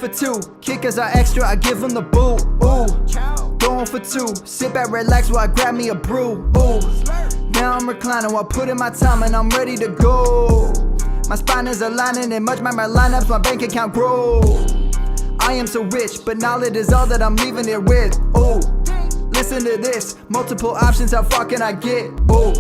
for two. Kickers are extra, I give them the boot. Ooh, going for two. Sit back, relax while I grab me a brew. Ooh, now I'm reclining while putting my time and I'm ready to go. My spine is aligning and much my lineups, my bank account grow. I am so rich, but knowledge is all that I'm leaving it with. Ooh, listen to this, multiple options, how far can I get? Ooh,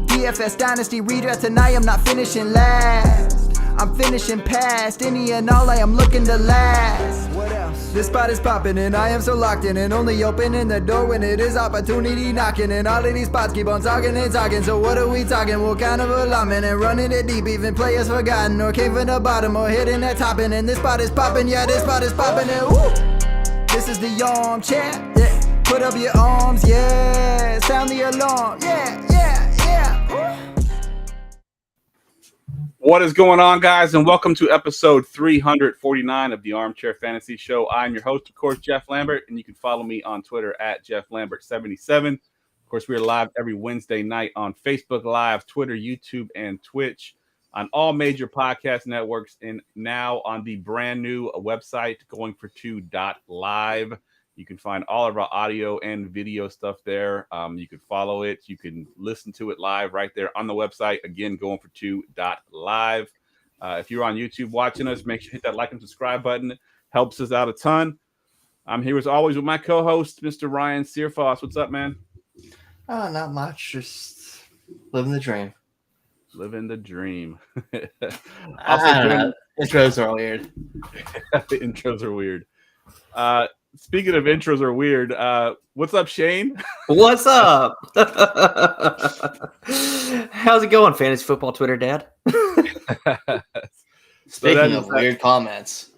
DFS Dynasty redraft tonight, I'm not finishing last. I'm finishing past any and all, I am looking to last. What else? This spot is popping and I am so locked in and only opening the door when it is opportunity knocking. And all of these spots keep on talking and talking. So what are we talking? What kind of alignment? And running it deep, even players forgotten or came from the bottom or hitting that top. And this spot is popping, yeah, this spot is popping. And woo! This is the armchair, yeah. Put up your arms, yeah. Sound the alarm, yeah, yeah, yeah. Woo! What is going on, guys, and welcome to episode 349 of the Armchair Fantasy Show. I'm your host, of course, Geoff Lambert, and you can follow me on Twitter at JeoffLambert77. Of course, we are live every Wednesday night on Facebook Live, Twitter, YouTube, and Twitch, on all major podcast networks, and now on the brand new website, goingfor2.live. You can find all of our audio and video stuff there. You can follow it. You can listen to it live right there on the website. Again, goingfor2.live. If you're on YouTube watching us, make sure you hit that like and subscribe button. It helps us out a ton. I'm here as always with my co-host, Mr. Ryan Searfoss. What's up, man? Not much. Just living the dream. Living the dream. Intros are weird. The intros are weird. Speaking of intros are weird, what's up, Shane? What's up? How's it going, fantasy football Twitter dad? Speaking of weird comments.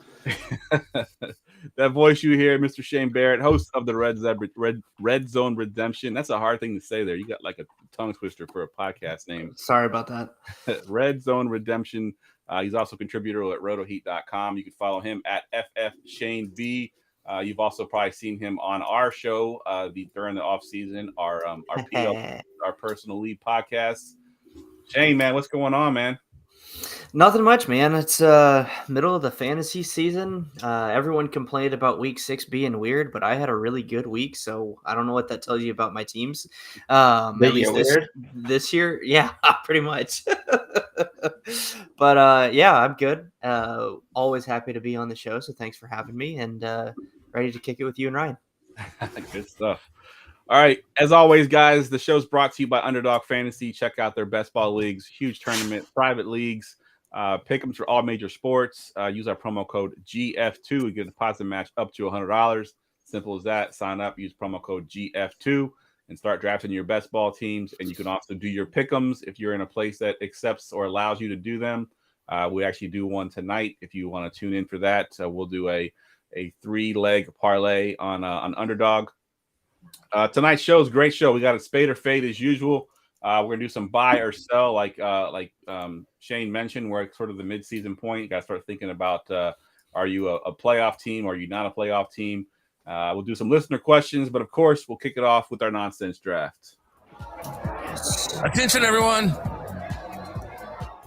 That voice you hear, Mr. Shane Barrett, host of the Red Zone Redemption. That's a hard thing to say there. You got like a tongue twister for a podcast name. Sorry about that. Red Zone Redemption. He's also a contributor at rotoheat.com. You can follow him at FFShaneB. You've also probably seen him on our show during the off season, our PL, our personal league podcast. Shane, man, what's going on, man? Nothing much, man. It's middle of the fantasy season. Everyone complained about week 6 being weird, but I had a really good week, so I don't know what that tells you about my teams. At least this year, yeah, pretty much. But yeah, I'm good. Always happy to be on the show, so thanks for having me, and ready to kick it with you and Ryan. Good stuff. All right. As always, guys, the show's brought to you by Underdog Fantasy. Check out their best ball leagues, huge tournament, private leagues. Pick them for all major sports. Use our promo code GF2 to get a deposit match up to $100. Simple as that. Sign up, use promo code GF2, and start drafting your best ball teams. And you can also do your pick'ems if you're in a place that accepts or allows you to do them. We actually do one tonight. If you want to tune in for that, we'll do a 3-leg parlay on Underdog. Tonight's show is a great show. We got a Spade or Fade as usual. We're gonna do some buy or sell, like Shane mentioned. We're at sort of the mid-season point. You got to start thinking about: are you a playoff team? Or are you not a playoff team? We'll do some listener questions, but of course, we'll kick it off with our nonsense draft. Attention, everyone!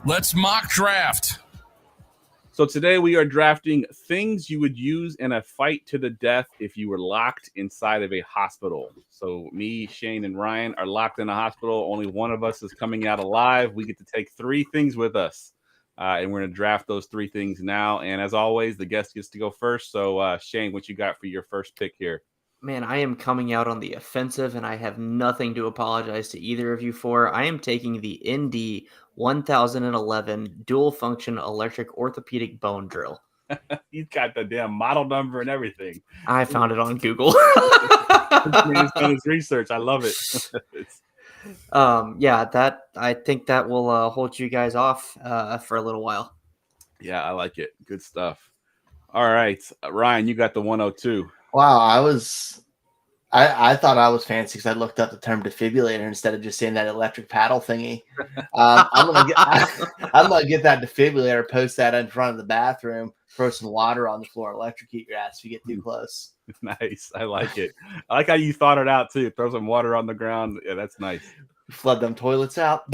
Let's mock draft. So today we are drafting things you would use in a fight to the death if you were locked inside of a hospital. So me, Shane, and Ryan are locked in a hospital. Only one of us is coming out alive. We get to take 3 things with us, and we're going to draft those 3 things now. And as always, the guest gets to go first. So Shane, what you got for your first pick here? Man, I am coming out on the offensive, and I have nothing to apologize to either of you for. I am taking the ND 1011 dual function electric orthopedic bone drill. He's got the damn model number and everything. I found it on Google. He's done his research. I love it. Yeah, I think that will hold you guys off for a little while. Yeah, I like it. Good stuff. All right, Ryan, you got the 102. Wow, I thought I was fancy because I looked up the term defibrillator instead of just saying that electric paddle thingy. I'm gonna get that defibrillator, post that in front of the bathroom, throw some water on the floor, electrocute your ass if you get too close. Nice, I like it. I like how you thought it out too. Throw some water on the ground. Yeah, that's nice. Flood them toilets out.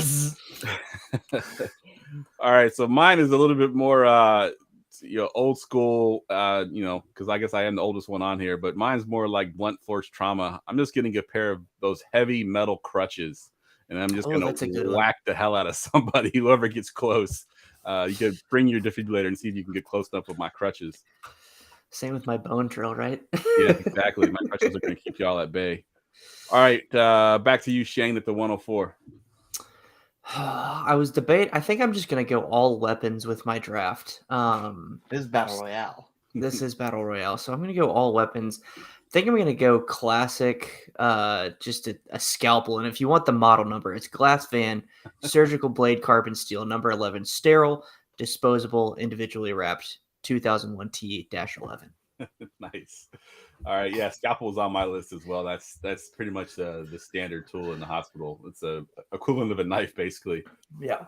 All right, so mine is a little bit more old school, because I guess I am the oldest one on here, but mine's more like blunt force trauma. I'm just getting a pair of those heavy metal crutches, and I'm just gonna whack the hell out of somebody, whoever gets close. You could bring your defibrillator and see if you can get close enough with my crutches. Same with my bone drill, right? Yeah, exactly. My crutches are gonna keep y'all at bay. All right, back to you, Shane, at the 104. I think I'm just gonna go all weapons with my draft. This is Battle Royale. This is Battle Royale, so I'm gonna go all weapons. I think I'm gonna go classic, just a scalpel. And if you want the model number, it's Glass Van, surgical blade, carbon steel, number 11, sterile, disposable, individually wrapped, 2001 T-11. Nice. All right, yeah, scalpel is on my list as well. That's pretty much the standard tool in the hospital. It's a equivalent of a knife, basically. Yeah.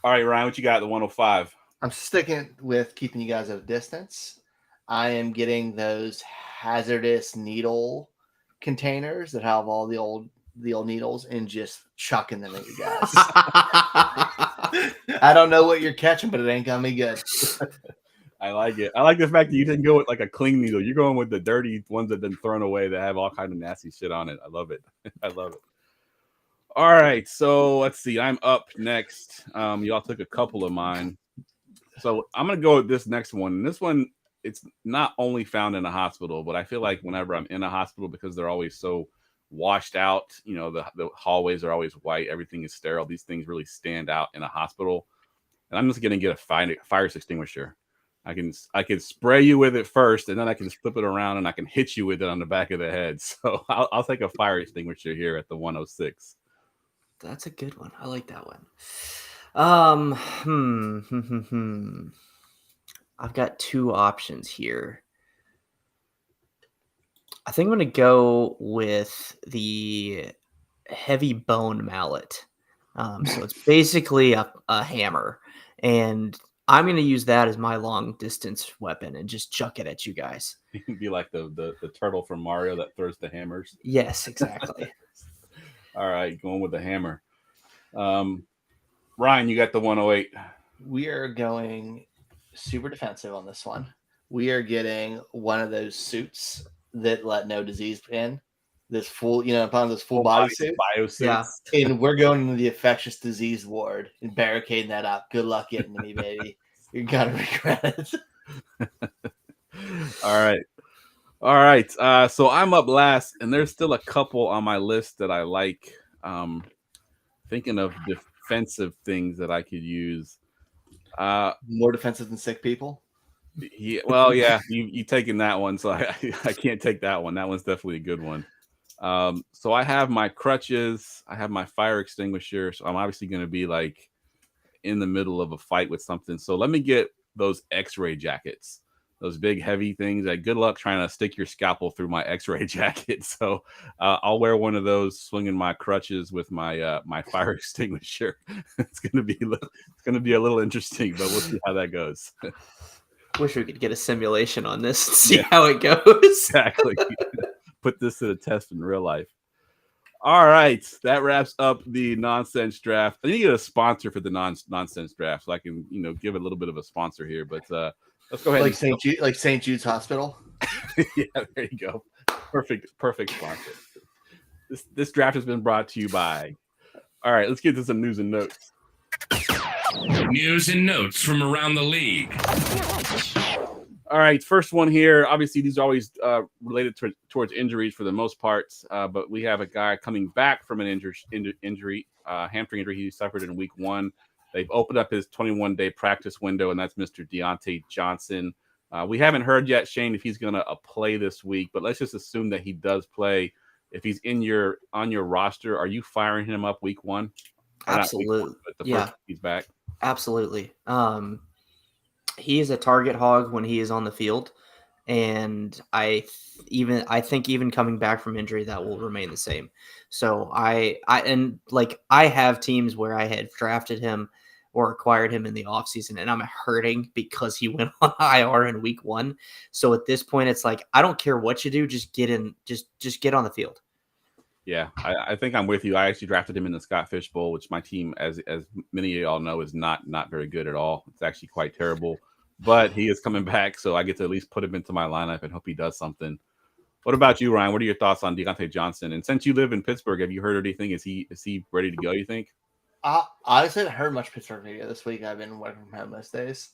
All right, Ryan, what you got at the 105? I'm sticking with keeping you guys at a distance. I am getting those hazardous needle containers that have all the old needles and just chucking them at you guys. I don't know what you're catching, but it ain't gonna be good. I like it. I like the fact that you didn't go with like a clean needle. You're going with the dirty ones that have been thrown away that have all kind of nasty shit on it. I love it. I love it. All right, so let's see. I'm up next. Y'all took a couple of mine. So I'm going to go with this next one. And this one, it's not only found in a hospital, but I feel like whenever I'm in a hospital, because they're always so washed out, the hallways are always white. Everything is sterile. These things really stand out in a hospital. And I'm just going to get a fire extinguisher. I can spray you with it first, and then I can flip it around and I can hit you with it on the back of the head. So I'll take a fire extinguisher here at the 106. That's a good one. I like that one. I've got two options here. I think I'm going to go with the heavy bone mallet. So it's basically a hammer, and I'm going to use that as my long distance weapon and just chuck it at you guys. You can be like the turtle from Mario that throws the hammers. Yes, exactly. All right, going with the hammer. Ryan, you got the 108. We are going super defensive on this one. We are getting one of those suits that let no disease in. This full, upon this full body suit. Biosuits. Yeah. And we're going into the infectious disease ward and barricading that up. Good luck getting to me, baby. You're gonna regret it. All right. So I'm up last, and there's still a couple on my list that I like. Thinking of defensive things that I could use. More defensive than sick people. Yeah. Well, yeah. You taking that one, so I can't take that one. That one's definitely a good one. So I have my crutches, I have my fire extinguisher, so I'm obviously going to be like in the middle of a fight with something. So let me get those X-ray jackets, those big heavy things. Good luck trying to stick your scalpel through my X-ray jacket. So I'll wear one of those, swinging my crutches with my my fire extinguisher. It's gonna be a little interesting, but we'll see how that goes. Wish we could get a simulation on this and see how it goes. Exactly. Put this to the test in real life. All right, that wraps up the nonsense draft. I need to get a sponsor for the nonsense draft, so I can give a little bit of a sponsor here. But let's go ahead. Like St. Jude's Hospital. Yeah, there you go. Perfect sponsor. This draft has been brought to you by. All right, let's get to some news and notes. News and notes from around the league. All right, first one here. Obviously, these are always related towards injuries for the most part, but we have a guy coming back from an injury, hamstring injury he suffered in week 1. They've opened up his 21-day practice window, and that's Mr. Deontay Johnson. We haven't heard yet, Shane, if he's going to play this week, but let's just assume that he does play. If he's on your roster, are you firing him up week 1? Absolutely. But the first he's back. Absolutely. He is a target hog when he is on the field, and I think even coming back from injury, that will remain the same. So I have teams where I had drafted him or acquired him in the offseason, and I'm hurting because he went on IR in week 1. So at this point, it's like, I don't care what you do, just get in, just get on the field. Yeah, I think I'm with you. I actually drafted him in the Scott Fish Bowl, which my team, as many of y'all know, is not very good at all. It's actually quite terrible. but he is coming back, so I get to at least put him into my lineup and hope he does something. What about you, Ryan? What are your thoughts on Deontay Johnson? And since you live in Pittsburgh, have you heard anything? Is he ready to go, you think? Honestly, I haven't heard much Pittsburgh radio this week. I've been working from home most days,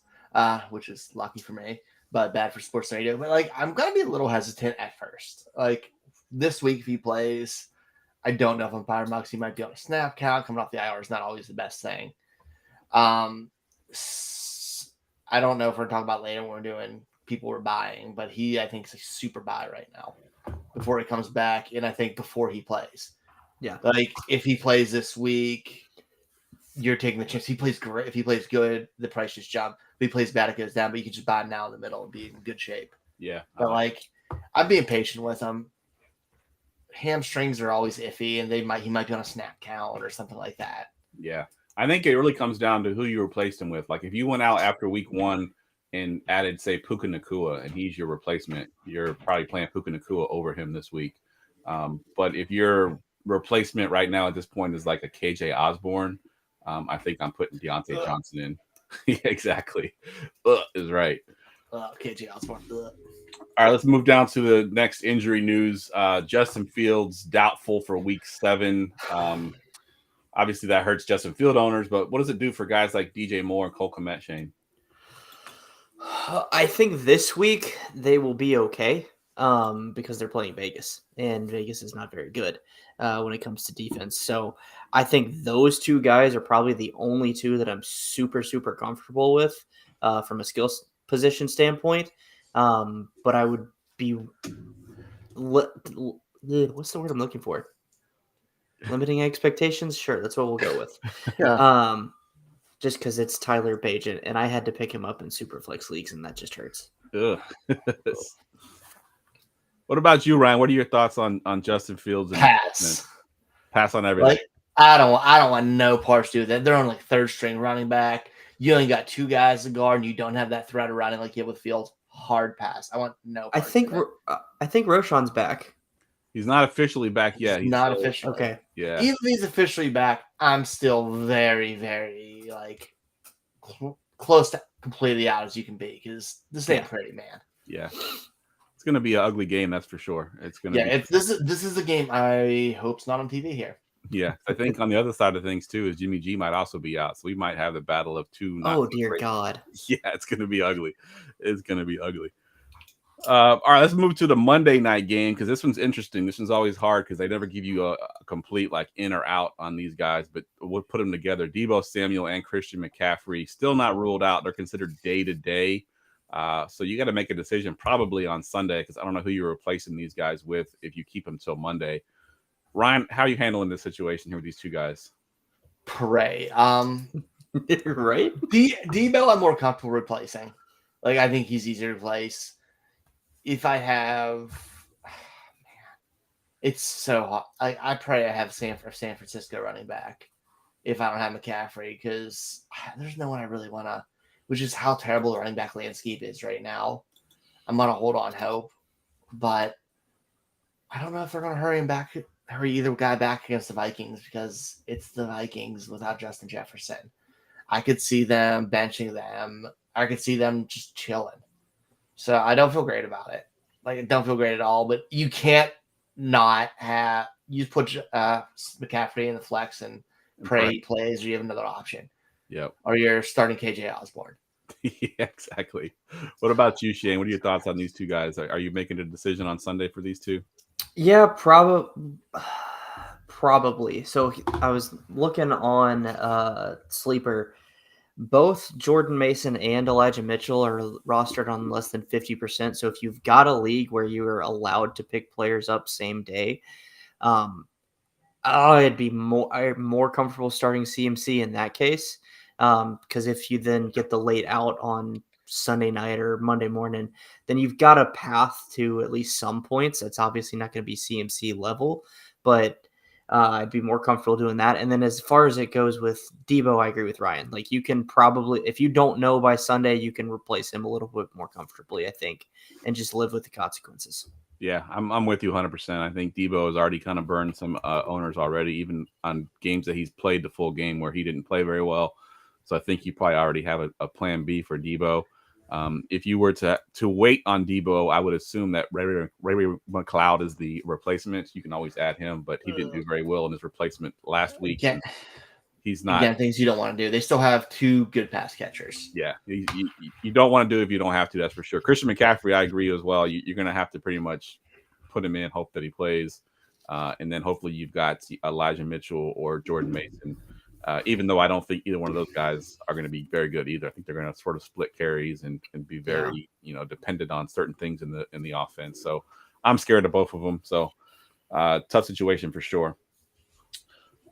which is lucky for me, but bad for sports radio. But like, I'm gonna be a little hesitant at first. Like this week, if he plays, I don't know if I'm fired much. He might be on a snap count. Coming off the IR is not always the best thing. I don't know if we're talking about later when we're doing people we're buying, but I think is a super buy right now before he comes back, and I think before he plays. Yeah, like if he plays this week, you're taking the chance. He plays great. If he plays good, the price just jump. If he plays bad, it goes down. But you can just buy him now in the middle and be in good shape. Yeah, but like I'm being patient with him. Hamstrings are always iffy, and he might be on a snap count or something like that. Yeah, I think it really comes down to who you replaced him with. Like if you went out after week 1 and added, say, Puka Nacua, and he's your replacement, you're probably playing Puka Nacua over him this week. But if your replacement right now at this point is like a KJ Osborne, I think I'm putting Deontay Johnson in. Yeah, exactly. Is right. KJ Osborne. All right, let's move down to the next injury news. Justin Fields doubtful for week 7. Obviously, that hurts Justin Field owners, but what does it do for guys like DJ Moore and Cole Kmet, Shane? I think this week they will be okay because they're playing Vegas, and Vegas is not very good when it comes to defense. So I think those two guys are probably the only two that I'm super, super comfortable with from a skill position standpoint. But I would be what's the word I'm looking for? Limiting expectations? Sure, that's what we'll go with. Yeah. Just because it's Tyler Page, and I had to pick him up in super flex leagues, and that just hurts. Ugh. What about you, Ryan? What are your thoughts on Justin Fields? And pass on everything. Like I don't want no parts to do that. They're on like third string running back. You only got 2 guys to guard, and you don't have that threat of running like you have with Fields. Hard pass. I want no. I think Roshan's back. He's not officially back yet. He's not officially. Okay. Yeah. Even if he's officially back, I'm still very, very like close to completely out as you can be because this ain't pretty, man. Yeah. It's gonna be an ugly game, that's for sure. It's gonna. Yeah. This is a game I hope's not on TV here. Yeah, I think on the other side of things too is Jimmy G might also be out, so we might have the battle of 2. Oh dear God! Yeah, it's gonna be ugly. It's gonna be ugly. All right, let's move to the Monday night game because this one's interesting. This one's always hard because they never give you a complete like in or out on these guys, but we'll put them together. Deebo Samuel and Christian McCaffrey still not ruled out. They're considered day to day, so you got to make a decision probably on Sunday because I don't know who you're replacing these guys with if you keep them till Monday. Ryan, how are you handling this situation here with these 2 guys? Pray. Right? Deebo, I'm more comfortable replacing. Like I think he's easier to replace. If I have, it's so hot. I pray I have San Francisco running back if I don't have McCaffrey because there's no one I really want to, which is how terrible the running back landscape is right now. I'm going to hold on hope, but I don't know if they're going to hurry either guy back against the Vikings because it's the Vikings without Justin Jefferson. I could see them benching them. I could see them just chilling. So I don't feel great about it. Like I don't feel great at all, but you can't not have you put McCaffrey in the flex and pray he plays or you have another option. Yep. Or you're starting KJ Osborne. Yeah, exactly. What about you, Shane? What are your thoughts on these 2 guys? Are you making a decision on Sunday for these 2? Yeah, probably. So I was looking on Sleeper. Both Jordan Mason and Elijah Mitchell are rostered on less than 50%. So if you've got a league where you are allowed to pick players up same day, I'd be more comfortable starting CMC in that case. Because if you then get the late out on Sunday night or Monday morning, then you've got a path to at least some points. That's obviously not going to be CMC level, but I'd be more comfortable doing that. And then as far as it goes with Deebo, I agree with Ryan. Like you can probably, if you don't know by Sunday, you can replace him a little bit more comfortably, I think, and just live with the consequences. Yeah, I'm with you 100%. I think Deebo has already kind of burned some owners already, even on games that he's played the full game where he didn't play very well. So I think you probably already have a plan B for Deebo. If you were to wait on Debo, I would assume that Ray McLeod is the replacement. You can always add him, but he didn't do very well in his replacement last week. He's not. Again, things you don't want to do. They still have 2 good pass catchers. Yeah, you don't want to do it if you don't have to. That's for sure. Christian McCaffrey, I agree as well. You're going to have to pretty much put him in, hope that he plays, and then hopefully you've got Elijah Mitchell or Jordan Mason. Even though I don't think either one of those guys are going to be very good either. I think they're going to sort of split carries and be very dependent on certain things in the offense. So I'm scared of both of them. So tough situation for sure.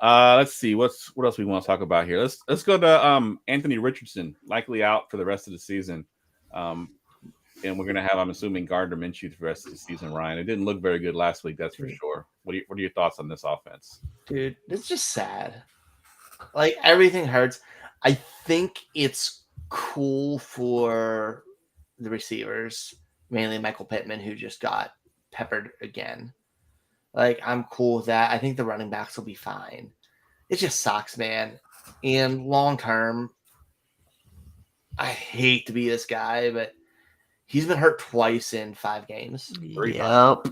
Let's see what else we want to talk about here. Let's go to Anthony Richardson, likely out for the rest of the season. And we're gonna have, I'm assuming, Gardner Minshew for the rest of the season. Ryan, it didn't look very good last week, that's for sure. What are your thoughts on this offense? Dude, it's just sad. Like, everything hurts. I think it's cool for the receivers, mainly Michael Pittman, who just got peppered again. Like, I'm cool with that. I think the running backs will be fine. It just sucks, man. And long term, I hate to be this guy, but he's been hurt twice in 5 games. Yep.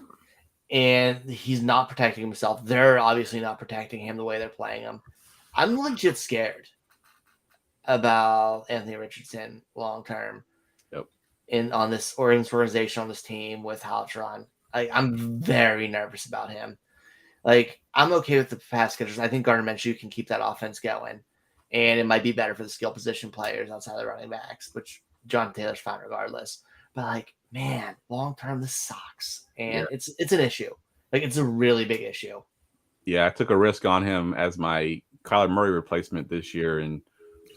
And he's not protecting himself. They're obviously not protecting him the way they're playing him. I'm legit scared about Anthony Richardson long term. Yep. On this organization, on this team with how it's run. I'm very nervous about him. Like, I'm okay with the pass catchers. I think Gardner Minshew can keep that offense going. And it might be better for the skill position players outside of the running backs, which John Taylor's fine regardless. But, like, man, long term, this sucks. And it's an issue. Like, it's a really big issue. Yeah, I took a risk on him as my Kyler Murray replacement this year, and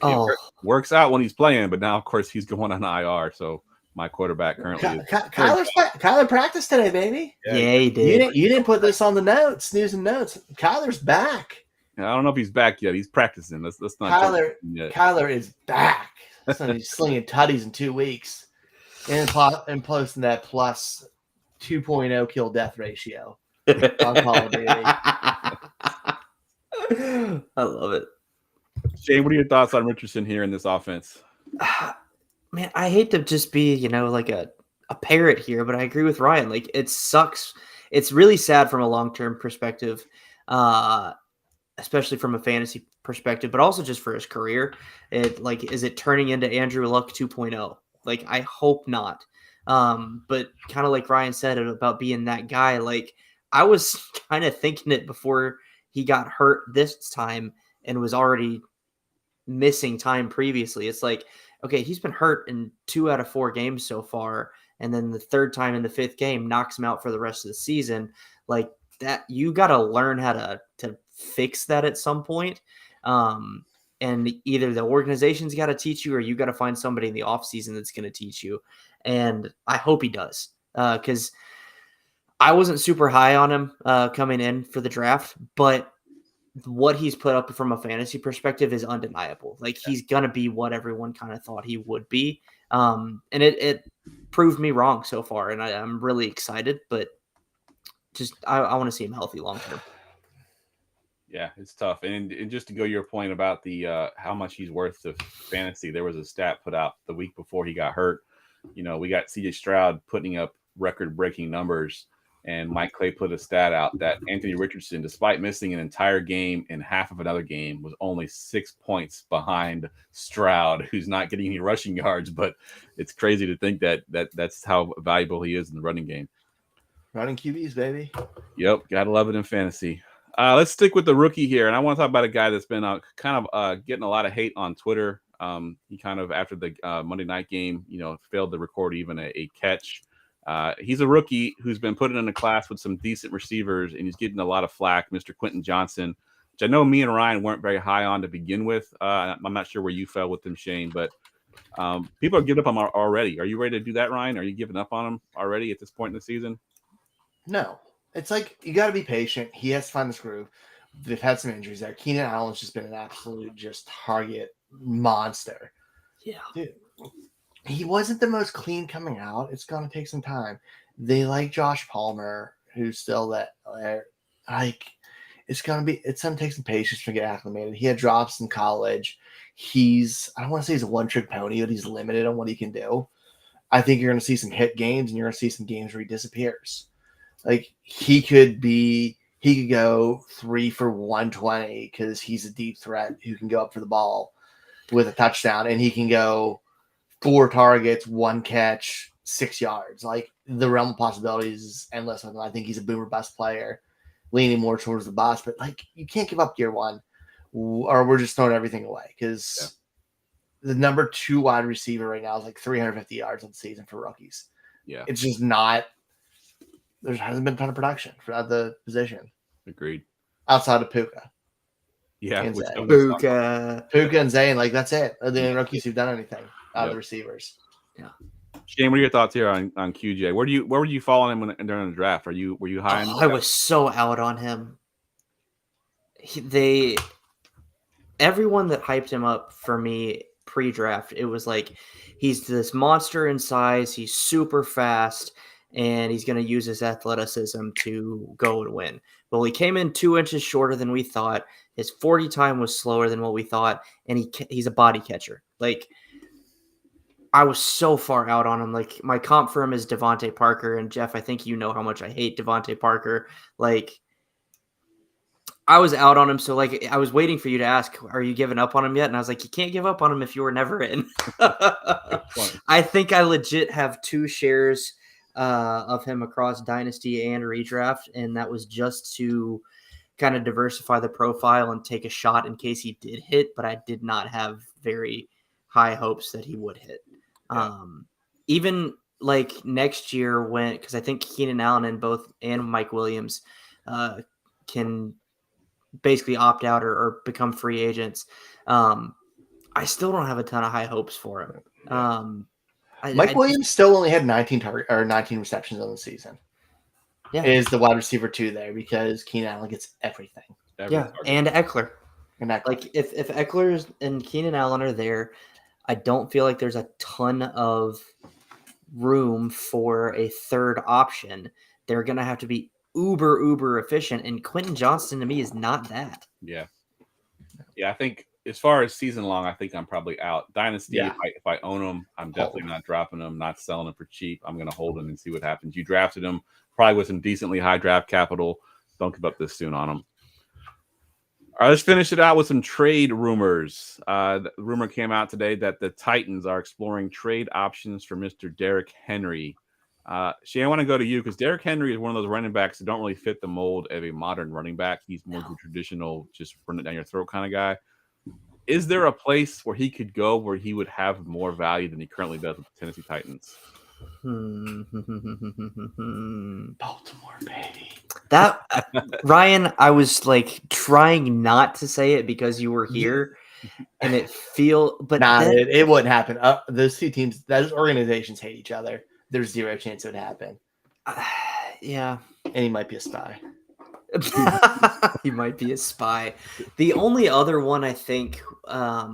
it works out when he's playing. But now, of course, he's going on IR. So my quarterback currently is Kyler practiced today, baby. Yeah, he did. You didn't put this on the notes, news and notes. Kyler's back. I don't know if he's back yet. He's practicing. Let's not. Kyler is back. So he's slinging tutties in 2 weeks, and posting that plus 2.0 kill death ratio on Call of Duty. I love it. Shane, what are your thoughts on Richardson here in this offense? Man, I hate to just be, like a parrot here, but I agree with Ryan. Like, it sucks. It's really sad from a long-term perspective, especially from a fantasy perspective, but also just for his career. Is it turning into Andrew Luck 2.0? Like, I hope not. But kind of like Ryan said about being that guy, like, I was kind of thinking it before he got hurt this time and was already missing time previously. It's like, okay, he's been hurt in 2 out of 4 games so far, and then the third time in the 5th game knocks him out for the rest of the season. Like, that, you got to learn how to fix that at some point. And either the organization's got to teach you, or you got to find somebody in the offseason that's going to teach you. And I hope he does, because I wasn't super high on him coming in for the draft, but what he's put up from a fantasy perspective is undeniable. Like, he's going to be what everyone kind of thought he would be. And it proved me wrong so far. And I'm really excited, but just, I want to see him healthy long-term. Yeah, it's tough. And just to go your point about the how much he's worth to fantasy, there was a stat put out the week before he got hurt. We got CJ Stroud putting up record-breaking numbers, and Mike Clay put a stat out that Anthony Richardson, despite missing an entire game and half of another game, was only 6 points behind Stroud, who's not getting any rushing yards. But it's crazy to think that's how valuable he is in the running game. Running QBs, baby. Yep, gotta love it in fantasy. Let's stick with the rookie here, and I want to talk about a guy that's been kind of getting a lot of hate on Twitter. He kind of, after the Monday night game, failed to record even a catch. He's a rookie who's been put in a class with some decent receivers, and he's getting a lot of flack, Mr. Quentin Johnson, which I know me and Ryan weren't very high on to begin with. I'm not sure where you fell with him, Shane, but people are giving up on him already. Are you ready to do that, Ryan? Are you giving up on him already at this point in the season? No. It's like, you got to be patient. He has to find this groove. They've had some injuries there. Keenan Allen's just been an absolute target monster. Yeah. Dude, he wasn't the most clean coming out. It's going to take some time. They like Josh Palmer, who's still that. It's going to take some patience to get acclimated. He had drops in college. I don't want to say he's a one-trick pony, but he's limited on what he can do. I think you're going to see some hit games, and you're going to see some games where he disappears. Like he could go 3 for 120 because he's a deep threat who can go up for the ball with a touchdown, and he can go 4 targets, 1 catch, 6 yards. Like the realm of possibilities is endless with him. I think he's a boomer bust player, leaning more towards the bust, but like you can't give up year one, or we're just throwing everything away because the number 2 wide receiver right now is like 350 yards on the season for rookies. Yeah, it's just not. There hasn't been a ton of production for the position. Agreed. Outside of Puka. Yeah, Puka and Zane, like that's it. Are the only rookies who've done anything out of the receivers. Yeah. Shane, what are your thoughts here on QJ? Where were you following him during the draft? Were you high on him? I was so out on him. Everyone that hyped him up for me pre-draft, it was like he's this monster in size, he's super fast, and he's going to use his athleticism to go and win. Well, he came in 2 inches shorter than we thought. His 40 time was slower than what we thought, and he's a body catcher. Like, I was so far out on him. Like, my comp for him is Devontae Parker, and Geoff, I think you know how much I hate Devontae Parker. Like, I was out on him, so like I was waiting for you to ask, are you giving up on him yet? And I was like, you can't give up on him if you were never in. I think I legit have 2 shares of him across Dynasty and Redraft, and that was just to kind of diversify the profile and take a shot in case he did hit, but I did not have very high hopes that he would hit. Yeah. Even like next year because I think Keenan Allen and Mike Williams can basically opt out or become free agents. I still don't have a ton of high hopes for him. Mike Williams still only had 19 receptions on the season. Yeah, is the wide receiver 2 there because Keenan Allen gets everything. And Eckler. Like if Eckler and Keenan Allen are there, I don't feel like there's a ton of room for a third option. They're gonna have to be uber efficient, and Quentin Johnston to me is not that. Yeah. I think as far as season long, I think I'm probably out. Dynasty, if I own him, I'm definitely not dropping him, not selling him for cheap. I'm going to hold him and see what happens. You drafted him probably with some decently high draft capital. Don't give up this soon on him. All right, let's finish it out with some trade rumors. The rumor came out today that the Titans are exploring trade options for Mr. Derrick Henry. Shane, I want to go to you because Derrick Henry is one of those running backs that don't really fit the mold of a modern running back. He's more the traditional, just run it down your throat kind of guy. Is there a place where he could go where he would have more value than he currently does with the Tennessee Titans? Baltimore, baby. That Ryan, I was like trying not to say it because you were here, and it it wouldn't happen. Those 2 teams, those organizations hate each other. There's 0 chance it would happen. Yeah, and he might be a spy. He might be a spy. The only other one I think. Let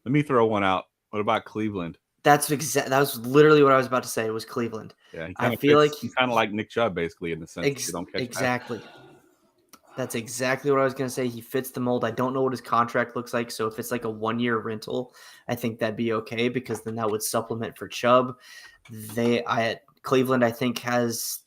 me throw one out. What about Cleveland? That was literally what I was about to say. It was Cleveland. Yeah, I feel like he's kind of like Nick Chubb, basically, in the sense that you don't catch exactly. That's exactly what I was going to say. He fits the mold. I don't know what his contract looks like, so if it's like a 1-year rental, I think that'd be okay because then that would supplement for Chubb. Cleveland, I think, has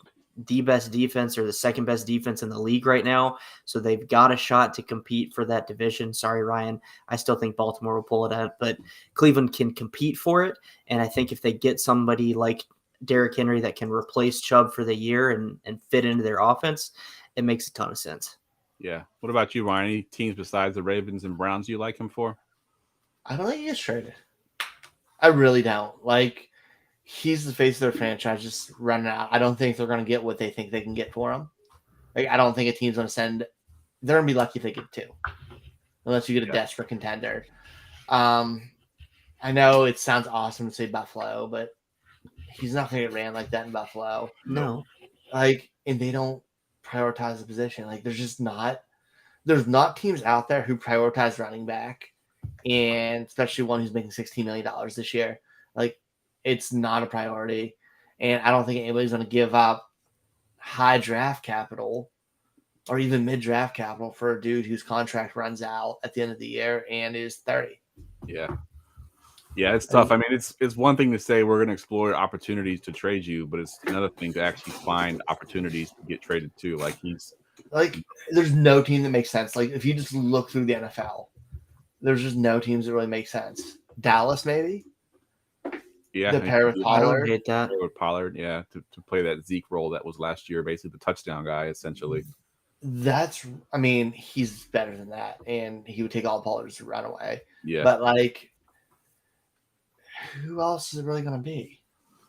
the best defense or the second best defense in the league right now. So they've got a shot to compete for that division. Sorry, Ryan. I still think Baltimore will pull it out, but Cleveland can compete for it. And I think if they get somebody like Derrick Henry that can replace Chubb for the year and fit into their offense, it makes a ton of sense. Yeah. What about you, Ryan? Any teams besides the Ravens and Browns you like him for? I don't think he gets traded. I really don't. Like, he's the face of their franchise, just running out. I don't think they're going to get what they think they can get for him. Like, I don't think a team's going to send. They're going to be lucky if they get 2, unless you get a desperate contender. I know it sounds awesome to say Buffalo, but he's not going to get ran like that in Buffalo. No. Like, and they don't prioritize the position. Like, there's not teams out there who prioritize running back, and especially one who's making $16 million this year. Like, it's not a priority, and I don't think anybody's going to give up high draft capital or even mid-draft capital for a dude whose contract runs out at the end of the year and is 30. Yeah, Yeah, it's tough. I mean, it's one thing to say we're going to explore opportunities to trade you, but it's another thing to actually find opportunities to get traded too. Like there's no team that makes sense. Like if you just look through the NFL, there's just no teams that really make sense. Dallas, maybe. Yeah, The pair with I Pollard. don't hate that. with Pollard, yeah, to play that Zeke role that was last year, basically the touchdown guy, essentially. I mean, he's better than that, and he would take all Pollards to run away. Yeah, But like, who else is it really going to be?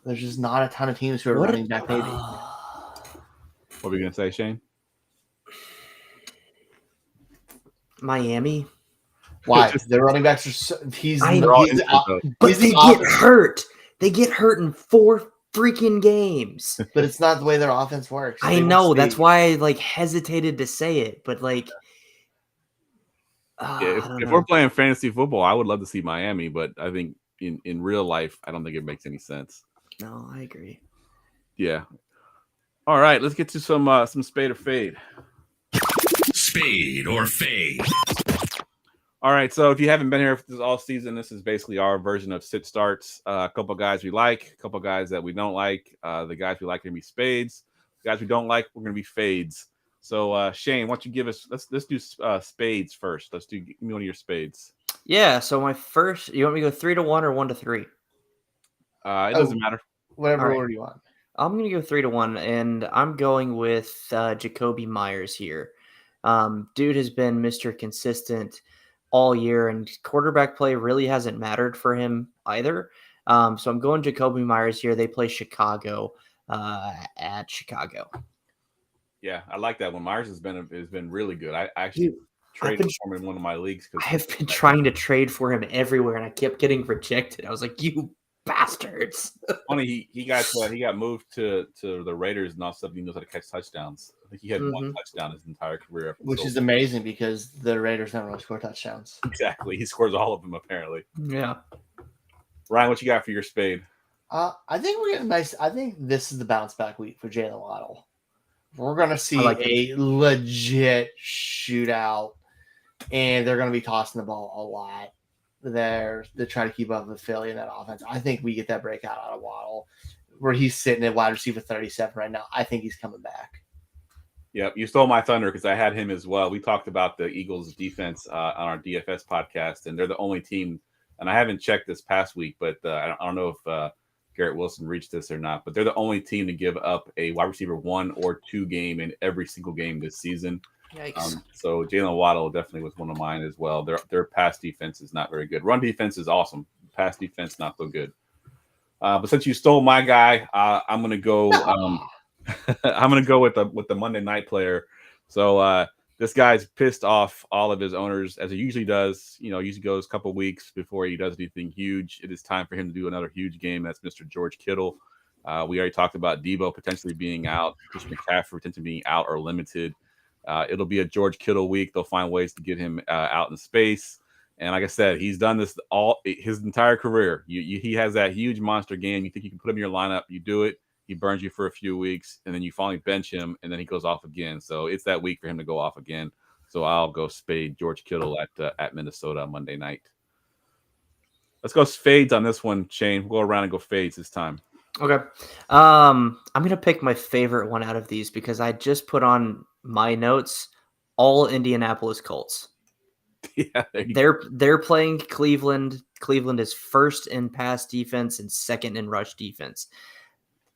There's just not a ton of teams who are running back maybe. what were you gonna say, Shane? Miami. Why? Their running backs are so, They're all injured, though. But they get hurt. They get hurt in 4 freaking games. But it's not the way their offense works. I know. That's why I like hesitated to say it. But like, If we're playing fantasy football, I would love to see Miami, but I think in real life, I don't think it makes any sense. No, I agree. Yeah. All right, let's get to some Spade or Fade. Spade or Fade. All right, so if you haven't been here for this all season, this is basically our version of sit starts. A couple guys we like, a couple guys that we don't like. The guys we like are gonna be spades. The guys we don't like, we're gonna be fades. So Shane, why don't you give us? Let's do spades first. Give me one of your spades. Yeah. So my first, you want me to go 3-1 or 1-3? It doesn't matter. Whatever All right. order you want. I'm going to go 3-1, and I'm going with Jacoby Myers here. Dude has been Mr. Consistent all year, and quarterback play really hasn't mattered for him either. So I'm going Jacoby Myers here. They play Chicago at Chicago. Yeah, I like that one. Myers has been really good. I actually traded for him in one of my leagues. I have been trying to trade for him everywhere, and I kept getting rejected. I was like, you bastards. Funny, he got moved to the Raiders, and all of a sudden he knows how to catch touchdowns. I think he had one touchdown his entire career, Which is amazing because the Raiders don't really score touchdowns. Exactly, he scores all of them apparently. Yeah. Ryan, what you got for your spade? I think we're getting nice. I think this is the bounce back week for Jalen Waddle. We're gonna see a legit shootout, and they're gonna be tossing the ball a lot there to try to keep up with Philly in that offense. I think we get that breakout out of Waddle where he's sitting at wide receiver 37 right now. I think he's coming back. Yep, you stole my thunder because I had him as well. We talked about the Eagles' defense on our DFS podcast, and they're the only team. And I haven't checked this past week, but I don't know if Garrett Wilson reached this or not. But they're the only team to give up a wide receiver 1 or 2 game in every single game this season. Yikes. So Jalen Waddle definitely was one of mine as well. Their pass defense is not very good. Run defense is awesome. Pass defense not so good. But since you stole my guy, I'm gonna go. I'm gonna go with the Monday night player. So this guy's pissed off all of his owners as he usually does. Usually goes a couple weeks before he does anything huge. It is time for him to do another huge game. That's Mr. George Kittle. We already talked about Debo potentially being out, Christian McCaffrey potentially being out or limited. It'll be a George Kittle week. They'll find ways to get him out in space. And like I said, he's done this all his entire career. He has that huge monster game. You think you can put him in your lineup, you do it. He burns you for a few weeks, and then you finally bench him, and then he goes off again. So it's that week for him to go off again. So I'll go spade George Kittle at Minnesota on Monday night. Let's go fades on this one, Shane. We'll go around and go fades this time. Okay. I'm gonna pick my favorite one out of these because I just put on my notes all Indianapolis Colts. Yeah, they're playing Cleveland. Cleveland is first in pass defense and second in rush defense.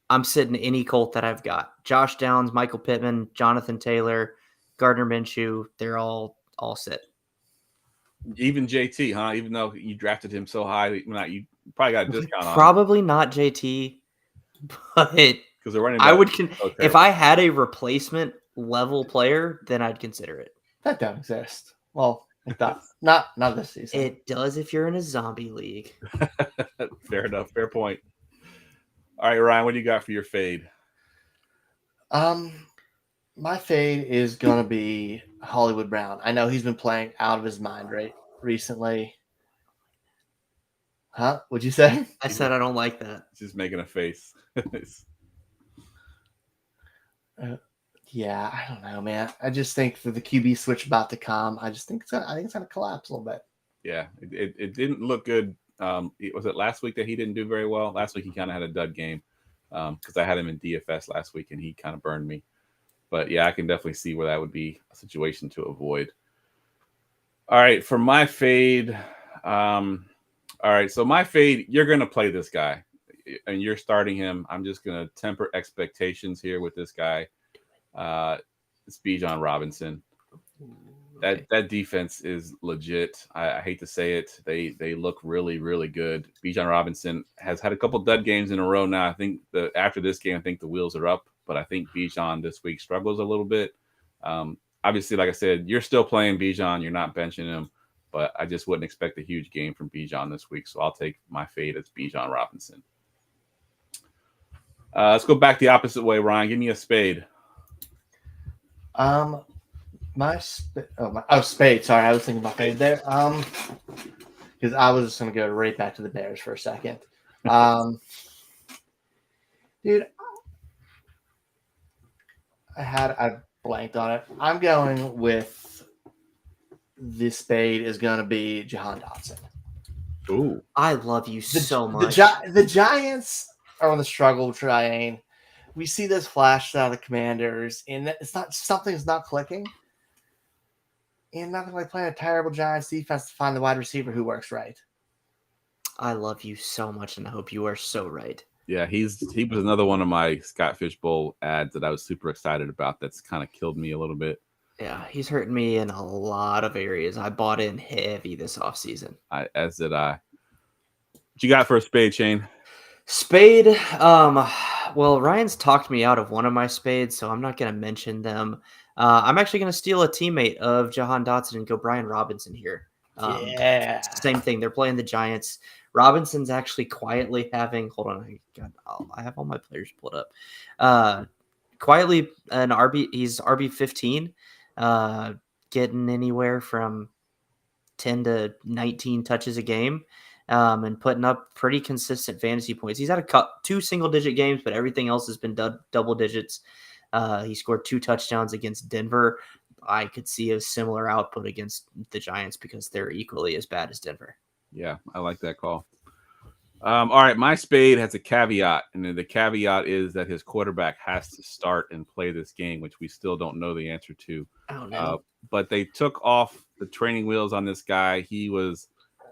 I'm sitting any Colt that I've got. Josh Downs, Michael Pittman, Jonathan Taylor, Gardner Minshew. They're all set. Even JT, huh? Even though you drafted him so high, you probably got a discount on him. Probably not JT, but because they're running. I would if I had a replacement level player, then I'd consider it. That don't exist. Well, it does. Not this season. It does if you're in a zombie league. Fair enough. Fair point. All right, Ryan, what do you got for your fade? My fade is gonna be Hollywood Brown. I know he's been playing out of his mind recently. Huh? What'd you say? I said I don't like that. Just making a face. Yeah, I don't know, man. I just think for the QB switch about to come, I think it's gonna collapse a little bit. Yeah, it didn't look good Was it last week that he didn't do very well? Last week he kind of had a dud game because I had him in DFS last week and he kind of burned me. But yeah, I can definitely see where that would be a situation to avoid. All right, for my fade. All right, so my fade, you're going to play this guy and you're starting him. I'm just going to temper expectations here with this guy. It's Bijan Robinson. That defense is legit. I hate to say it. They look really, really good. Bijan Robinson has had a couple dud games in a row now. I think after this game, I think the wheels are up. But I think Bijan this week struggles a little bit. Obviously, like I said, you're still playing Bijan. You're not benching him. But I just wouldn't expect a huge game from Bijan this week. So I'll take my fade as Bijan Robinson. Let's go back the opposite way, Ryan. Give me a Spade. Spade. Sorry, I was thinking about Spade there. Because I was just gonna go right back to the Bears for a second. Dude, I blanked on it. I'm going with the Spade is gonna be Jahan Dotson. Ooh, I love you so much. The Giants are on the struggle train. We see this flash out of the Commanders, and something's not clicking. And nothing like playing a terrible Giants defense to find the wide receiver who works right. I love you so much, and I hope you are so right. Yeah, he was another one of my Scott Fishbowl ads that I was super excited about. That's kind of killed me a little bit. Yeah, he's hurting me in a lot of areas. I bought in heavy this offseason. As did I. What you got for a Spade, Shane? Spade. Well, Ryan's talked me out of one of my Spades, so I'm not going to mention them. I'm actually going to steal a teammate of Jahan Dotson and go Brian Robinson here. Yeah. Same thing. They're playing the Giants. Robinson's actually quietly having. Hold on, I have all my players pulled up. Quietly an RB. He's RB 15, getting anywhere from 10 to 19 touches a game. And putting up pretty consistent fantasy points. He's had two single-digit games, but everything else has been double digits. He scored 2 touchdowns against Denver. I could see a similar output against the Giants because they're equally as bad as Denver. Yeah, I like that call. All right, my Spade has a caveat, and the caveat is that his quarterback has to start and play this game, which we still don't know the answer to. Oh, no. But they took off the training wheels on this guy. He was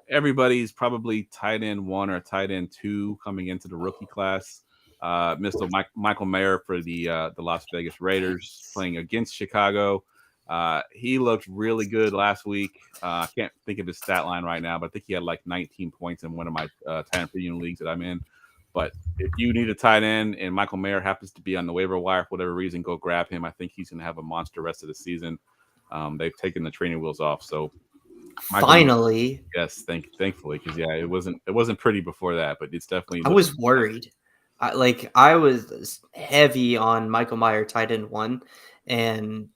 everybody's probably tight end 1 or tight end 2 coming into the rookie class. Mr. Michael Mayer for the Las Vegas Raiders playing against Chicago. He looked really good last week. I can't think of his stat line right now, but I think he had like 19 points in one of my tight end premium leagues that I'm in. But if you need a tight end and Michael Mayer happens to be on the waiver wire for whatever reason, go grab him. I think he's going to have a monster rest of the season. They've taken the training wheels off, so finally, yes, thankfully, because yeah, it wasn't pretty before that, but it's definitely. I was worried. I was heavy on Michael Mayer tight end 1, and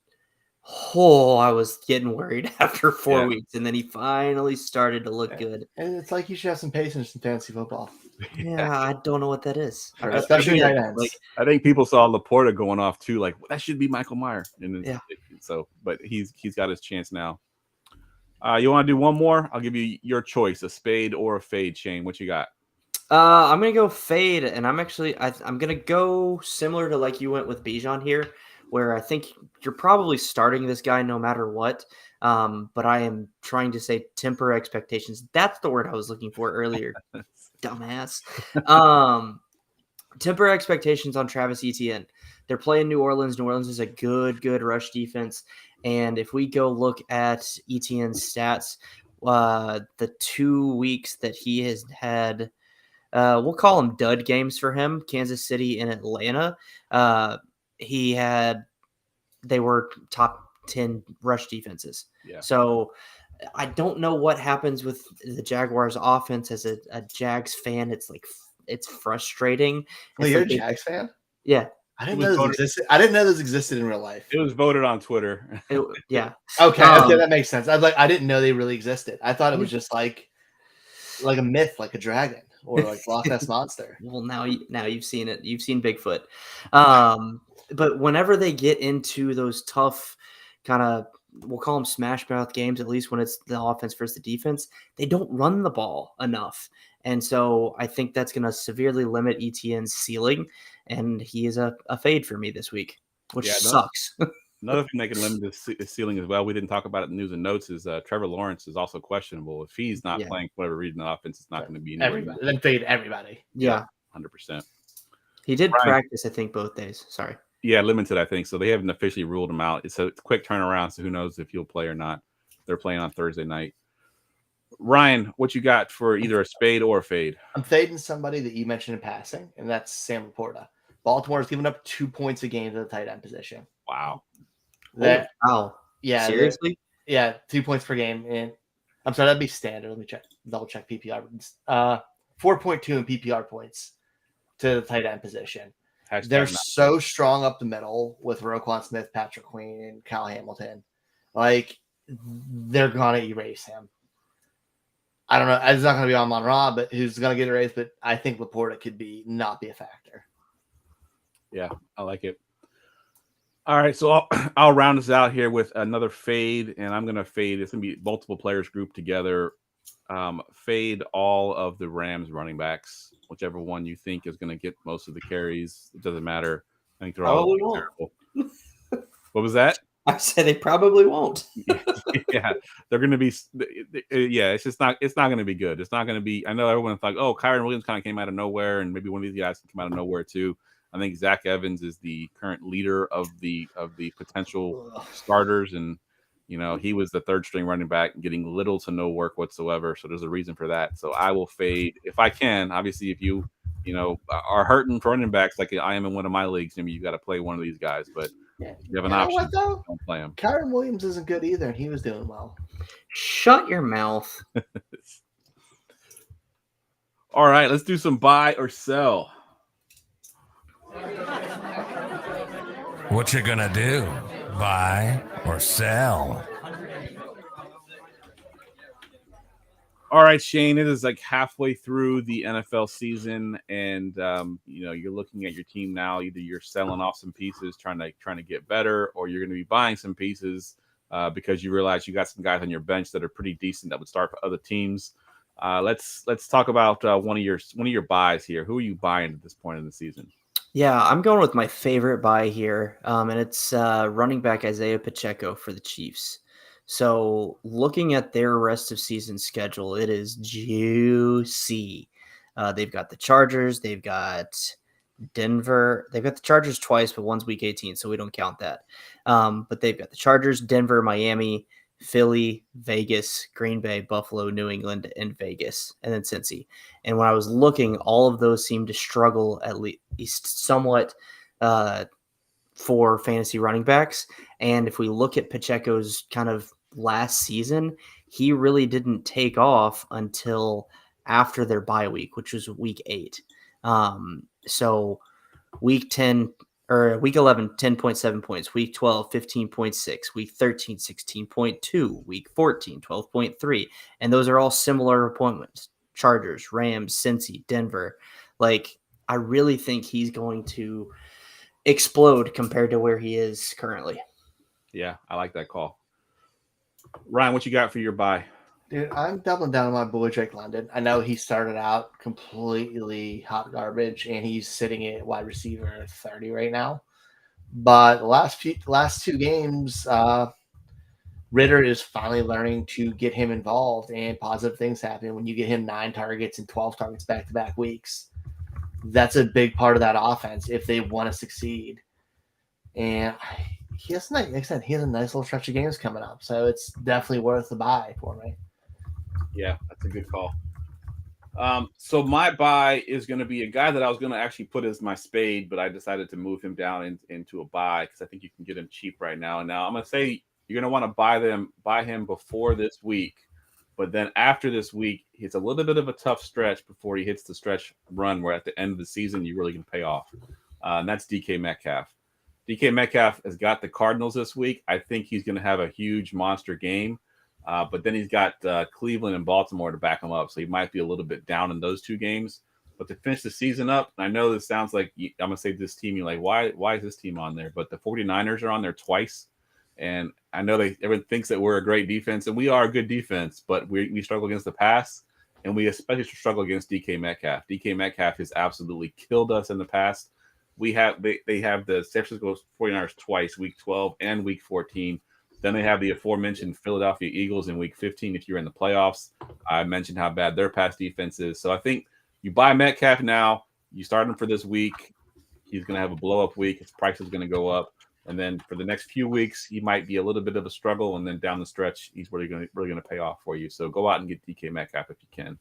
I was getting worried after 4 weeks, and then he finally started to look good. And it's like you should have some patience in fantasy football. Yeah, I don't know what that is. Especially tight ends. I think people saw Laporta going off too, like that should be Michael Mayer, and yeah. So, but he's got his chance now. You want to do one more? I'll give you your choice, a Spade or a fade. Shane, what you got? I'm gonna go fade, and I'm gonna go similar to like you went with Bijan here, where I think you're probably starting this guy no matter what. But I am trying to say temper expectations. That's the word I was looking for earlier. Dumbass. Temper expectations on Travis Etienne. They're playing New Orleans. New Orleans is a good rush defense. And if we go look at Etienne's stats, the 2 weeks that he has had, we'll call them dud games for him, Kansas City and Atlanta, they were top 10 rush defenses. Yeah. So I don't know what happens with the Jaguars offense as a Jags fan. It's frustrating. Well, you're a Jags fan? Yeah. I didn't know this existed in real life. It was voted on Twitter. Yeah. Okay, that makes sense. I didn't know they really existed. I thought it was just like a myth, like a dragon or like Loch Ness monster. Well, now you've seen it. You've seen Bigfoot. But whenever they get into those tough kind of we'll call them smash mouth games, at least when it's the offense versus the defense, they don't run the ball enough. And so I think that's going to severely limit ETN's ceiling, and he is a fade for me this week, which sucks. Another thing that can limit the ceiling as well, we didn't talk about it in news and notes, is Trevor Lawrence is also questionable. If he's not playing for whatever reason, the offense is not going to be everybody. Then fade everybody. Yeah. 100%. He did practice, I think, both days. Sorry. Yeah, limited, I think. So they haven't officially ruled him out. It's a quick turnaround, so who knows if he'll play or not. They're playing on Thursday night. Ryan, what you got for either a spade or a fade? I'm fading somebody that you mentioned in passing, and that's Sam Laporta. Baltimore's given up 2 points a game to the tight end position. Wow. Wow. Yeah. Seriously? 2 points per game. And I'm sorry, that'd be standard. Let me double check PPR. 4.2 in PPR points to the tight end position. They're so strong up the middle with Roquan Smith, Patrick Queen, and Kyle Hamilton. Like, they're going to erase him. I don't know. It's not going to be on Monra, but who's going to get erased? But I think Laporta could not be a factor. Yeah, I like it. All right, so I'll round us out here with another fade, and I'm going to fade. It's going to be multiple players grouped together. Fade all of the Rams running backs, whichever one you think is going to get most of the carries. It doesn't matter. I think they're all terrible. What was that? I said they probably won't. Yeah, they're going to be. Yeah, it's just not. It's not going to be good. It's not going to be. I know everyone thought, oh, Kyron Williams kind of came out of nowhere, and maybe one of these guys can come out of nowhere too. I think Zach Evans is the current leader of the potential starters, and he was the third string running back and getting little to no work whatsoever. So there's a reason for that. So I will fade if I can. Obviously, if you are hurting for running backs like I am in one of my leagues, you got to play one of these guys. But if you have an option, don't play him. Kyron Williams isn't good either, and he was doing well. Shut your mouth. All right, let's do some buy or sell. What you gonna do? Buy or sell? All right, Shane, it is like halfway through the NFL season, and you're looking at your team now. Either you're selling off some pieces, trying to get better, or you're going to be buying some pieces because you realize you got some guys on your bench that are pretty decent that would start for other teams. Let's talk about one of your buys here. Who are you buying at this point in the season? Yeah, I'm going with my favorite buy here, and it's running back Isaiah Pacheco for the Chiefs. So looking at their rest of season schedule, it is juicy. They've got the Chargers. They've got Denver. They've got the Chargers twice, but one's week 18, so we don't count that. But they've got the Chargers, Denver, Miami, Philly, Vegas, Green Bay, Buffalo, New England, and Vegas, and then Cincy. And when I was looking, all of those seemed to struggle at least somewhat for fantasy running backs. And if we look at Pacheco's kind of last season, he really didn't take off until after their bye week, which was week 8. So week 10 or week 11, 10.7 points, week 12, 15.6, week 13, 16.2, week 14, 12.3. And those are all similar appointments. Chargers, Rams, Cincy, Denver. Like, I really think he's going to explode compared to where he is currently. Yeah, I like that call. Ryan, what you got for your buy? Dude, I'm doubling down on my boy Drake London. I know he started out completely hot garbage, and he's sitting at wide receiver 30 right now. But the last two games, Ritter is finally learning to get him involved, and positive things happen when you get him 9 targets and 12 targets back-to-back weeks. That's a big part of that offense if they want to succeed. And he has a nice little stretch of games coming up, so it's definitely worth the buy for me. Yeah, that's a good call. So my buy is going to be a guy that I was going to actually put as my spade, but I decided to move him down into a buy because I think you can get him cheap right now. And now I'm going to say you're going to want to buy him before this week, but then after this week, it's a little bit of a tough stretch before he hits the stretch run where at the end of the season, you really can pay off. And that's DK Metcalf. DK Metcalf has got the Cardinals this week. I think he's going to have a huge monster game. But then he's got Cleveland and Baltimore to back him up. So he might be a little bit down in those 2 games. But to finish the season up, I know this sounds like I'm going to say this team. You're like, why is this team on there? But the 49ers are on there twice. And I know everyone thinks that we're a great defense, and we are a good defense, but we struggle against the pass, and we especially struggle against DK Metcalf. DK Metcalf has absolutely killed us in the past. They have the San Francisco 49ers twice, week 12 and week 14. Then they have the aforementioned Philadelphia Eagles in week 15 if you're in the playoffs. I mentioned how bad their pass defense is. So I think you buy Metcalf now, you start him for this week. He's going to have a blow-up week. His price is going to go up. And then for the next few weeks, he might be a little bit of a struggle. And then down the stretch, he's really going to pay off for you. So go out and get DK Metcalf if you can.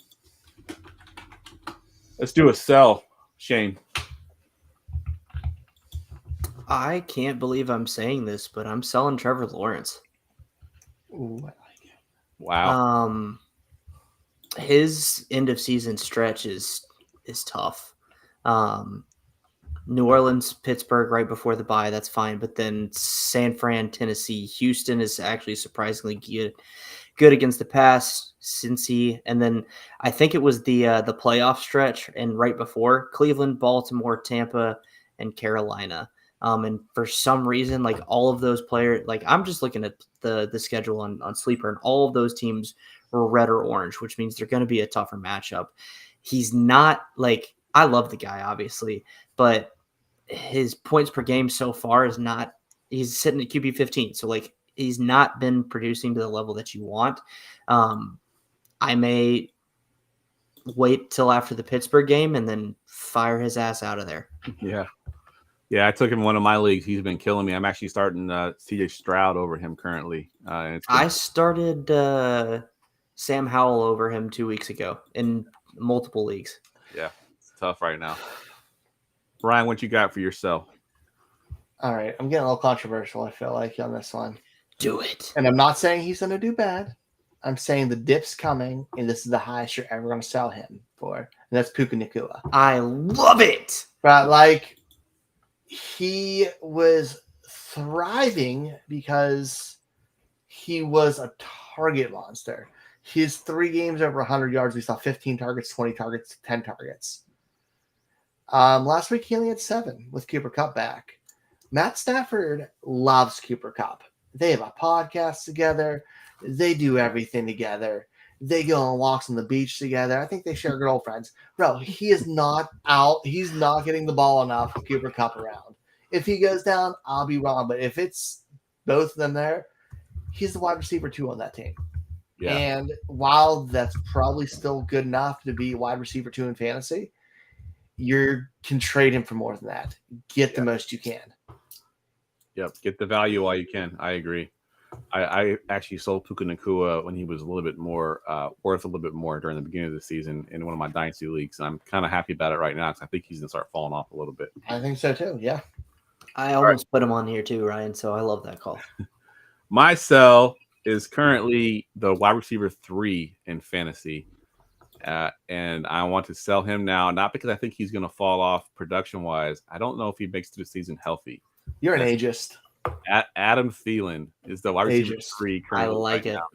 Let's do a sell, Shane. I can't believe I'm saying this, but I'm selling Trevor Lawrence. Ooh, I like it. Wow. His end of season stretch is tough. New Orleans, Pittsburgh right before the bye, that's fine. But then San Fran, Tennessee, Houston is actually surprisingly good against the pass. Cincy, and then I think it was the playoff stretch and right before Cleveland, Baltimore, Tampa, and Carolina. And for some reason, like all of those players, like I'm just looking at the schedule on Sleeper, and all of those teams were red or orange, which means they're going to be a tougher matchup. He's not like, I love the guy, obviously, but his points per game so far is not, he's sitting at QB 15. So like he's not been producing to the level that you want. I may wait till after the Pittsburgh game and then fire his ass out of there. Yeah, I took him in one of my leagues. He's been killing me. I'm actually starting CJ Stroud over him currently. I started Sam Howell over him 2 weeks ago in multiple leagues. Yeah, it's tough right now. Ryan, what you got for yourself? All right, I'm getting a little controversial, I feel like, on this one. Do it. And I'm not saying he's going to do bad. I'm saying the dip's coming, and this is the highest you're ever going to sell him for. And that's Puka Nacua. I love it. But, like, he was thriving because he was a target monster. His 3 games over 100 yards, we saw 15 targets, 20 targets, 10 targets. Last week, he only had 7 with Cooper Kupp back. Matt Stafford loves Cooper Kupp. They have a podcast together. They do everything together. They go on walks on the beach together. I think they share girlfriends. Bro, he is not out. He's not getting the ball enough with Cooper Kupp around. If he goes down, I'll be wrong. But if it's both of them there, he's the wide receiver 2 on that team. Yeah. And while that's probably still good enough to be wide receiver 2 in fantasy, you can trade him for more than that. Get the most you can. Yep, get the value while you can. I agree. I actually sold Puka Nacua when he was a little bit more worth a little bit more during the beginning of the season in one of my dynasty leagues. And I'm kind of happy about it right now because I think he's going to start falling off a little bit. I think so too, yeah. I almost put him on here too, Ryan, so I love that call. My sell is currently the wide receiver 3 in fantasy. And I want to sell him now, not because I think he's going to fall off production-wise. I don't know if he makes it through the season healthy. You're an ageist. Adam Thielen is the wide receiver 3 currently. I like it. Now.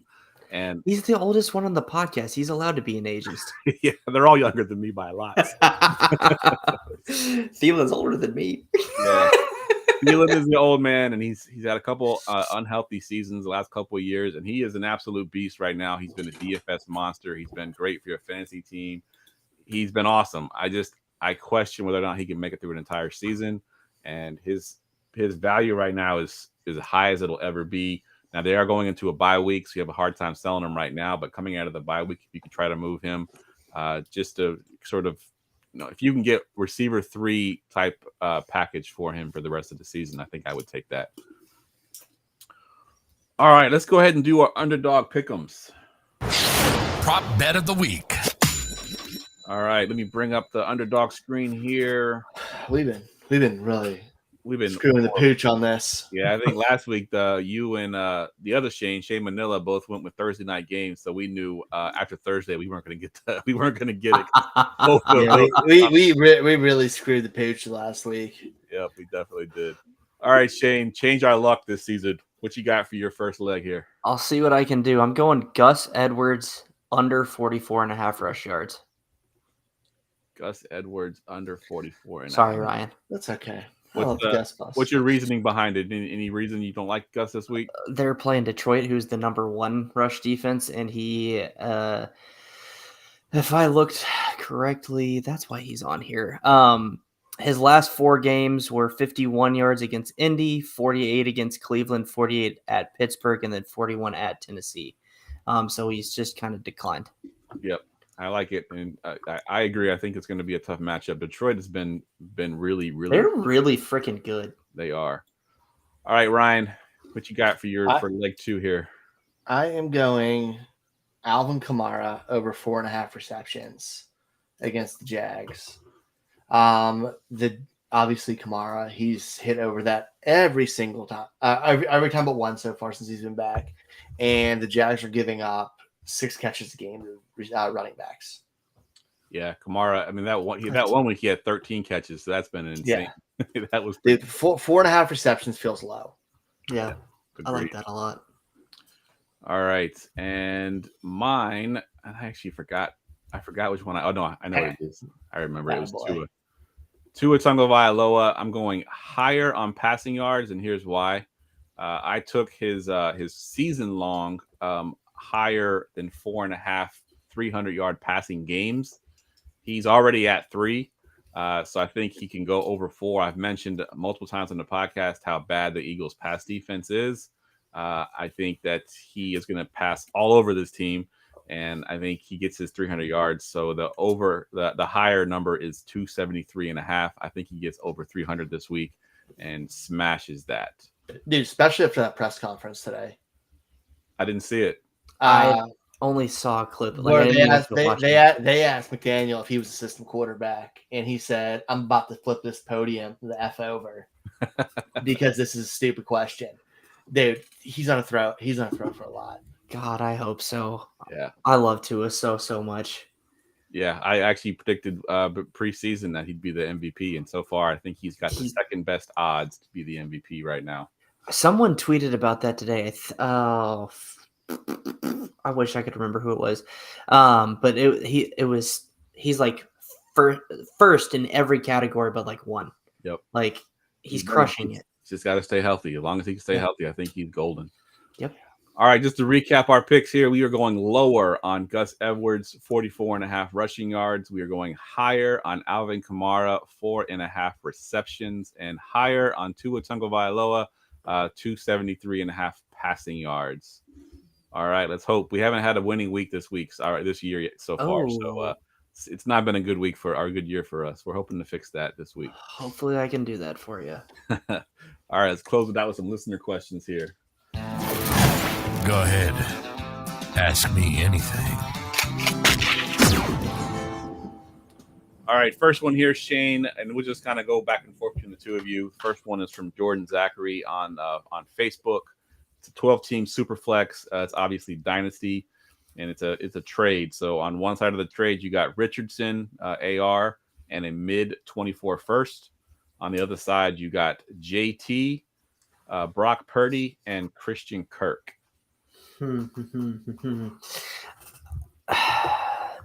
And he's the oldest one on the podcast. He's allowed to be an ageist. Yeah, they're all younger than me by a lot. Thielen's older than me. Yeah. Thielen is the old man, and he's had a couple unhealthy seasons the last couple of years, and he is an absolute beast right now. He's been a DFS monster. He's been great for your fantasy team. He's been awesome. I question whether or not he can make it through an entire season, and his value right now is as high as it'll ever be. Now, they are going into a bye week, so you have a hard time selling him right now, but coming out of the bye week, you can try to move him just to sort of, if you can get receiver 3 type package for him for the rest of the season, I think I would take that. All right, let's go ahead and do our underdog pick'ems. Prop bet of the week. All right, let me bring up the underdog screen here. We've been really been screwing the pooch on this. Yeah, I think last week you and the other Shane Manila, both went with Thursday night games, so we knew after Thursday we weren't going to get it. Yeah, we really screwed the pooch last week. Yep, we definitely did. All right, Shane, change our luck this season. What you got for your first leg here? I'll see what I can do. I'm going Gus Edwards under 44.5 rush yards. Gus Edwards under 44. Sorry, Ryan. That's okay. love Gus bust. What's your reasoning behind it? Any reason you don't like Gus this week? They're playing Detroit, who's the number 1 rush defense, and he, if I looked correctly, that's why he's on here. His last 4 games were 51 yards against Indy, 48 against Cleveland, 48 at Pittsburgh, and then 41 at Tennessee. So he's just kind of declined. Yep. I like it, and I agree. I think it's going to be a tough matchup. Detroit has been really, really. They're really freaking good. They are. All right, Ryan, what you got for leg 2 here? I am going Alvin Kamara over 4.5 receptions against the Jags. Obviously Kamara, he's hit over that every single time, every time but one so far since he's been back, and the Jags are giving up 6 catches a game to running backs. Yeah, Kamara. I mean that one week he had 13 catches, so that's been insane. Yeah. That was 4.5 receptions feels low. Yeah, I like that a lot. All right, and mine. I actually forgot. I forgot which one. I know what it is. I remember it was Tua Tagovailoa. I'm going higher on passing yards, and here's why. I took his season long higher than 4.5 300-yard passing games. He's already at 3, so I think he can go over 4. I've mentioned multiple times on the podcast how bad the Eagles' pass defense is. I think that he is going to pass all over this team, and I think he gets his 300 yards. So the higher number is 273.5. I think he gets over 300 this week and smashes that. Dude, especially after that press conference today. I didn't see it. I only saw a clip. Where they asked McDaniel if he was assistant quarterback, and he said, "I'm about to flip this podium the F over because this is a stupid question." Dude, he's gonna throw for a lot. God, I hope so. Yeah, I love Tua so much. Yeah, I actually predicted preseason that he'd be the MVP, and so far I think he's got the second best odds to be the MVP right now. Someone tweeted about that today. I wish I could remember who it was, but he's like first in every category, but like 1. Yep, like he's crushing it. Just got to stay healthy. As long as he can stay healthy, I think he's golden. Yep. All right, just to recap our picks here, we are going lower on Gus Edwards, 44.5 rushing yards. We are going higher on Alvin Kamara, 4.5 receptions, and higher on Tua Tagovailoa, 273.5 passing yards. All right, let's hope. We haven't had a winning week this year so far. So it's not been a good year for us. We're hoping to fix that this week. Hopefully I can do that for you. All right, let's close it out with some listener questions here. Go ahead. Ask me anything. All right, first one here, Shane, and we'll just kind of go back and forth between the two of you. First one is from Jordan Zachary on Facebook. It's a 12-team super flex. It's obviously dynasty, and it's a trade. So on one side of the trade, you got Richardson, AR, and a mid-24 first. On the other side, you got JT, Brock Purdy, and Christian Kirk.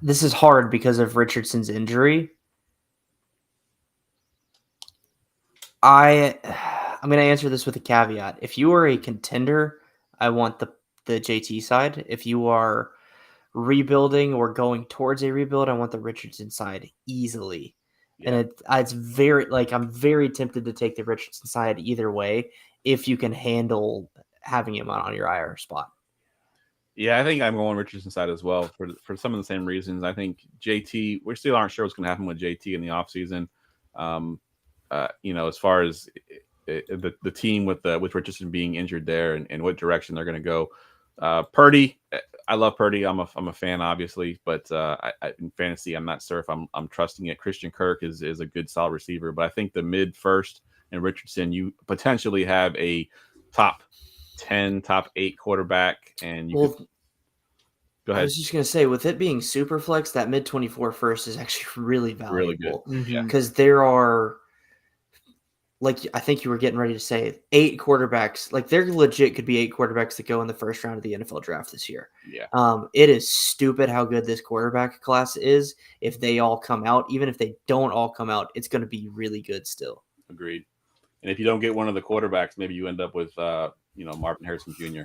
This is hard because of Richardson's injury. I'm going to answer this with a caveat. If you are a contender, I want the JT side. If you are rebuilding or going towards a rebuild, I want the Richardson side easily. Yeah. And it's very, I'm very tempted to take the Richardson side either way if you can handle having him on your IR spot. Yeah, I think I'm going Richardson side as well for some of the same reasons. I think JT, we still aren't sure what's going to happen with JT in the offseason. As far as the team with Richardson being injured there and what direction they're going to go. Purdy, I love Purdy. I'm a fan, obviously, but in fantasy, I'm not sure if I'm trusting it. Christian Kirk is a good, solid receiver, but I think the mid first and Richardson, you potentially have a top 10, top 8 quarterback, and you could go ahead. I was just going to say, with it being super flex, that mid 24 first is actually really valuable. Really good. Because there are, like I think you were getting ready to say, 8 quarterbacks. Like there legit could be 8 quarterbacks that go in the first round of the NFL draft this year. Yeah. It is stupid how good this quarterback class is. If they all come out, even if they don't all come out, it's going to be really good still. Agreed. And if you don't get one of the quarterbacks, maybe you end up with Marvin Harrison Jr.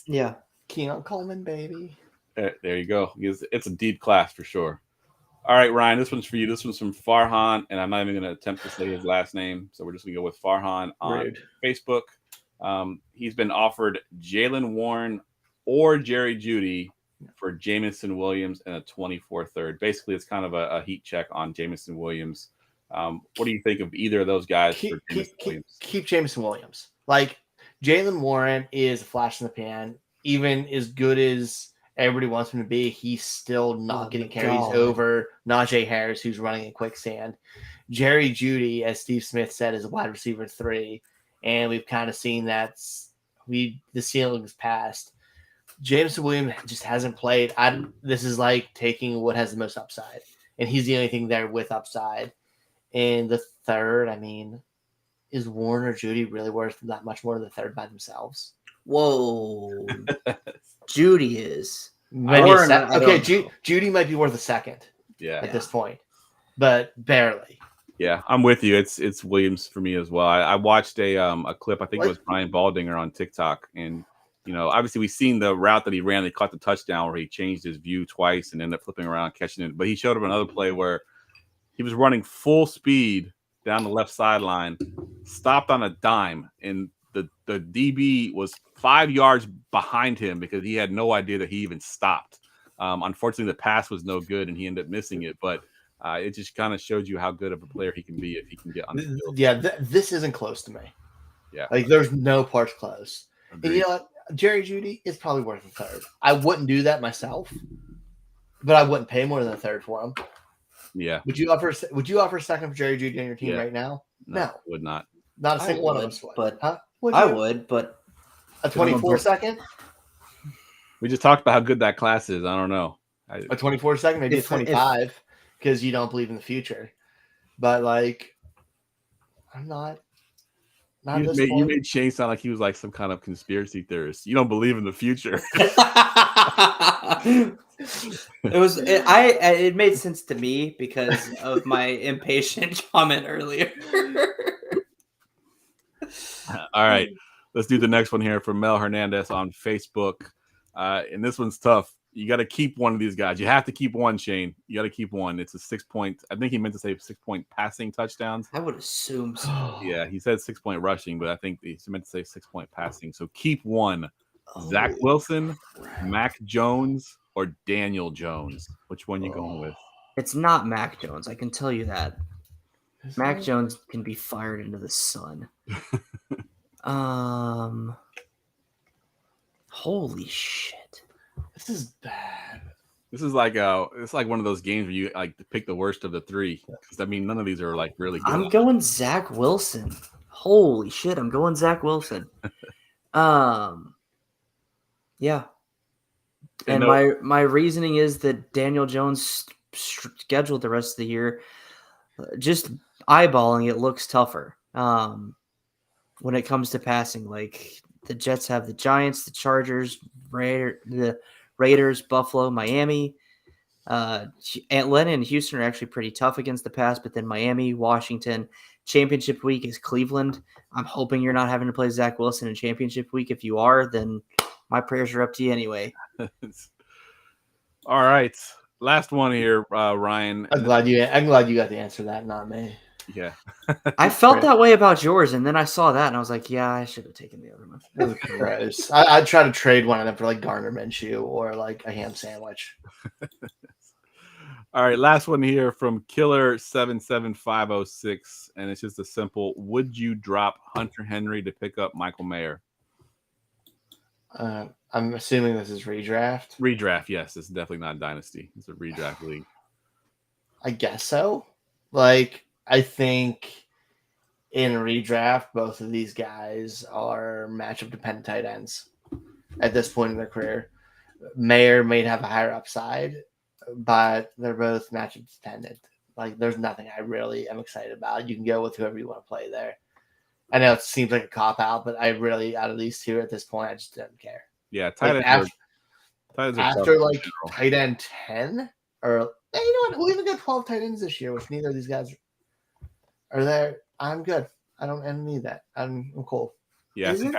Yeah. Keon Coleman, baby. There you go. It's a deep class for sure. All right, Ryan, this one's for you. This one's from Farhan, and I'm not even going to attempt to say his last name, so we're just going to go with Farhan on Rude. Facebook. He's been offered Jalen Warren or Jerry Jeudy for Jamison Williams and a 24 third. Basically, it's kind of a heat check on Jamison Williams. What do you think of either of those guys for Jamison Williams? Keep Jamison Williams. Like, Jalen Warren is a flash in the pan. Even as good as everybody wants him to be, he's still not getting carries over Najee Harris, who's running in quicksand. Jerry Jeudy, as Steve Smith said, is a wide receiver 3, and we've kind of seen that the ceiling is passed. Jameson Williams just hasn't played. This is like taking what has the most upside, and he's the only thing there with upside. And the third, I mean, is Warren or Jeudy really worth that much more than the third by themselves? Whoa. Jeudy is. Warren, Jeudy might be worth a second. Yeah. At this point, but barely. Yeah, I'm with you. It's Williams for me as well. I watched a clip. I think it was Brian Baldinger on TikTok, and obviously we've seen the route that he ran. They caught the touchdown where he changed his view twice and ended up flipping around catching it. But he showed up another play where he was running full speed down the left sideline, stopped on a dime, and the DB was 5 yards behind him because he had no idea that he even stopped. Unfortunately, the pass was no good, and he ended up missing it. But it just kind of showed you how good of a player he can be if he can get on the field. Yeah, this isn't close to me. Yeah, like there's no parts close. Agreed. And you know what? Jerry Jeudy is probably worth a third. I wouldn't do that myself, but I wouldn't pay more than a third for him. Yeah. Would you offer a second for Jerry Jeudy on your team right now? No, would not. Not a single one of us would. But huh? I would, but a 24 second. We just talked about how good that class is. I don't know. A 24 second, maybe a 25, because you don't believe in the future. But like, I'm not. You made Shane sound like he was like some kind of conspiracy theorist. You don't believe in the future. It made sense to me because of my impatient comment earlier. All right, let's do the next one here from Mel Hernandez on Facebook. And this one's tough. You got to keep one of these guys. You have to keep one, Shane. You got to keep one. It's a 6 point. I think he meant to say 6 point passing touchdowns. I would assume so. Yeah, he said 6 point rushing, but I think he meant to say 6 point passing. So keep one. Zach Wilson, Mac Jones, or Daniel Jones. Which one you going with? It's not Mac Jones. I can tell you that. Mac Jones can be fired into the sun. Holy shit. This is bad. This is like it's like one of those games where you like to pick the worst of the three. Because I mean, none of these are like really good. I'm going Zach Wilson. Holy shit, I'm going Zach Wilson. Yeah. And my reasoning is that Daniel Jones scheduled the rest of the year. Just eyeballing it looks tougher. When it comes to passing, like the Jets have the Giants, the Chargers, the Raiders, Buffalo, Miami. Atlanta and Houston are actually pretty tough against the pass, but then Miami, Washington. Championship week is Cleveland. I'm hoping you're not having to play Zach Wilson in championship week. If you are, then my prayers are up to you anyway. All right. Last one here, Ryan. I'm glad you got to answer that, not me. Yeah. I felt that way about yours, and then I saw that, and I was like, yeah, I should have taken the other one. That was gross. I'd try to trade one of them for like Gardner Minshew or like a ham sandwich. All right, last one here from Killer77506, and it's just a simple: would you drop Hunter Henry to pick up Michael Mayer? I'm assuming this is redraft. Redraft, yes. It's definitely not Dynasty. It's a redraft league. I guess so. Like, I think in redraft, both of these guys are matchup dependent tight ends at this point in their career. Mayer may have a higher upside, but they're both matchup dependent. Like, there's nothing I really am excited about. You can go with whoever you want to play there. I know it seems like a cop out, but I really, out of these two at this point, I just don't care. Yeah, tight like ends after like tight end 10, or you know what? Who even got 12 tight ends this year? Which neither of these guys are there. I'm good. I don't need that. I'm cool. Yeah, I think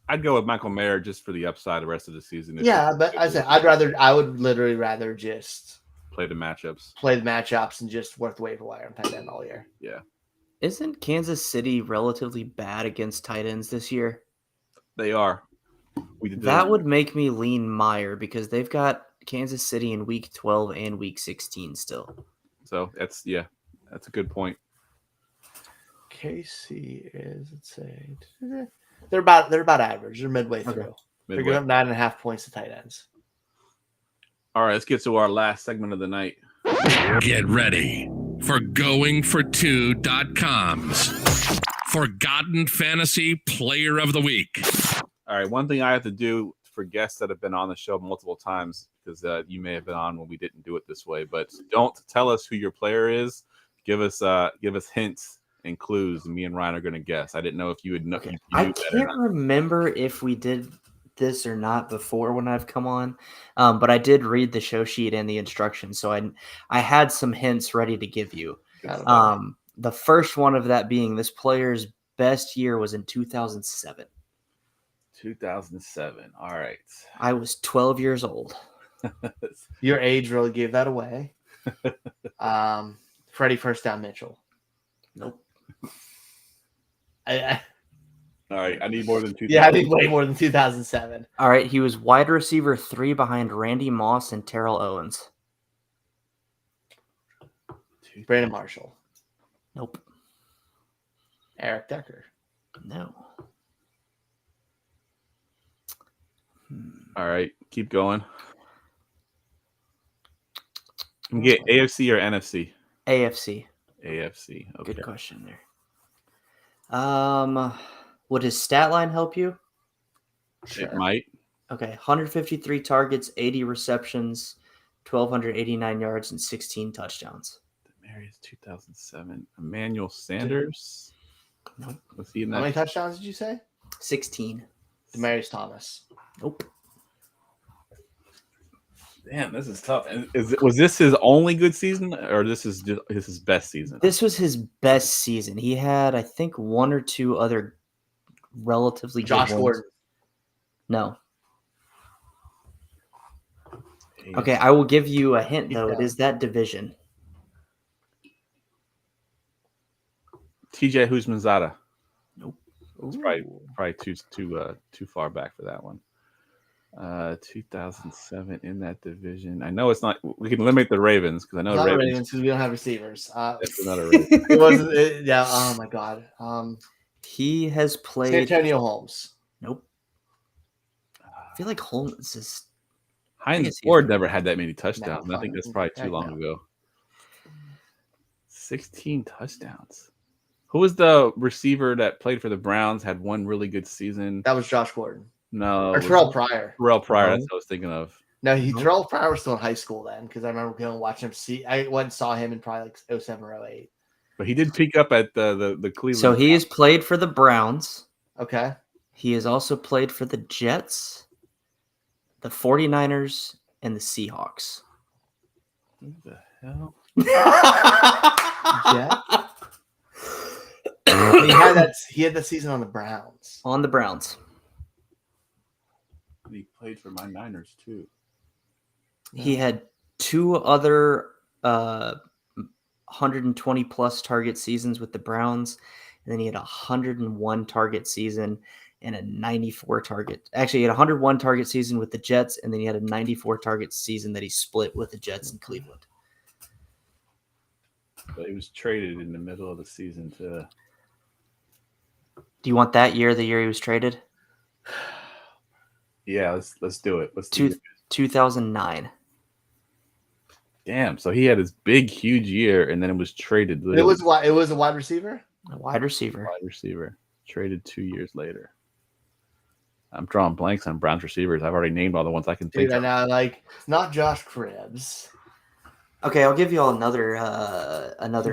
I'd go with Michael Mayer just for the upside the rest of the season. Yeah, but I would literally rather just play the matchups and just work the waiver wire and tight end all year. Yeah. Isn't Kansas City relatively bad against tight ends this year? They are. That would make me lean Meyer because they've got Kansas City in week 12 and week 16 still. So that's a good point. KC is, let's say, they're about average. They're midway through. They're giving up 9.5 points to tight ends. All right, let's get to our last segment of the night. Get ready for GoingFor2.com's Forgotten Fantasy Player of the Week. All right, one thing I have to do for guests that have been on the show multiple times, because you may have been on when we didn't do it this way, but don't tell us who your player is. Give us hints and clues, and me and Ryan are going to guess. I didn't know if you would know. Okay. I can't remember if we did this or not before when I've come on, but I did read the show sheet and the instructions, so I had some hints ready to give you. The first one of that being this player's best year was in 2007. 2007. All right. I was 12 years old. Your age really gave that away. Freddie First Down Mitchell. Nope. All right. I need more than 2000. Yeah, I need way more than 2007. All right. He was wide receiver 3 behind Randy Moss and Terrell Owens. Brandon Marshall. Nope. Eric Decker. No. All right. Keep going. Get AFC or NFC? AFC. AFC. Okay. Good question there. Would his stat line help you? It might. Okay. 153 targets, 80 receptions, 1,289 yards, and 16 touchdowns. Demarius 2007. Emmanuel Sanders. Nope. Was he in that? How many touchdowns did you say? 16. Demarius Thomas. Nope. Damn, this is tough. Was this his only good season, or this is his best season? This was his best season. He had, I think, one or two other relatively Josh good ones. Gordon. No. Okay, I will give you a hint, though. Yeah. It is that division. TJ Husmanzada. Nope. It's probably too far back for that one. 2007 in that division. I know it's not. We can eliminate the Ravens because I know Not Ravens because we don't have receivers. That's another Raven. It wasn't. Yeah. Oh my God. He has played. Santonio Holmes. Nope. I feel like Holmes is. Hines Ward never had that many touchdowns. No, I think that's probably too long ago. 16 touchdowns. Who was the receiver that played for the Browns? Had one really good season. That was Josh Gordon. No, Or Terrell Pryor. Terrell Pryor. That's what I was thinking of. No, Terrell Pryor was still in high school then because I remember going and watching him. I went and saw him in probably like 07 or 08. But he did peak up at the Cleveland. So he has played for the Browns. Okay. He has also played for the Jets, the 49ers, and the Seahawks. Who the hell? Yeah. He had that season on the Browns. On the Browns. He played for my Niners too. He had two other 120 plus target seasons with the Browns, and then he had a 101 target season and a 94 target. Actually, he had a 101 target season with the Jets, and then he had a 94 target season that he split with the Jets in Cleveland. But he was traded in the middle of the season to. Do you want that year, the year he was traded? Yeah, let's do it. 2009. Damn, so he had his big, huge year, and then it was traded. It was a wide receiver? A wide receiver. Wide receiver. Traded 2 years later. I'm drawing blanks on Browns receivers. I've already named all the ones I can think of. And I it's not Josh Cribbs. Okay, I'll give you all another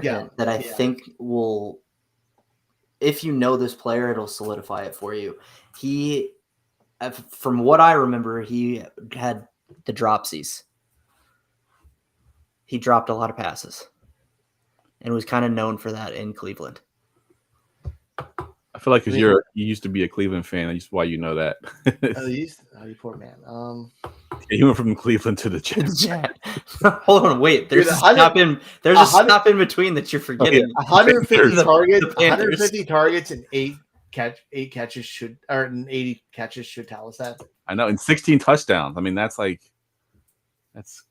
hint that I think will, if you know this player, it'll solidify it for you. He, from what I remember, he had the dropsies. He dropped a lot of passes and was kind of known for that in Cleveland. feel like because you used to be a Cleveland fan, that's why you know that. You poor man. You went from Cleveland to the Jets. Hold on, wait. There's a stop in. There's a stop in between that you're forgetting. 150 targets. The Panthers. 150 targets and 8 catches should, or 80 catches should tell us that. I know, and 16 touchdowns. I mean, that's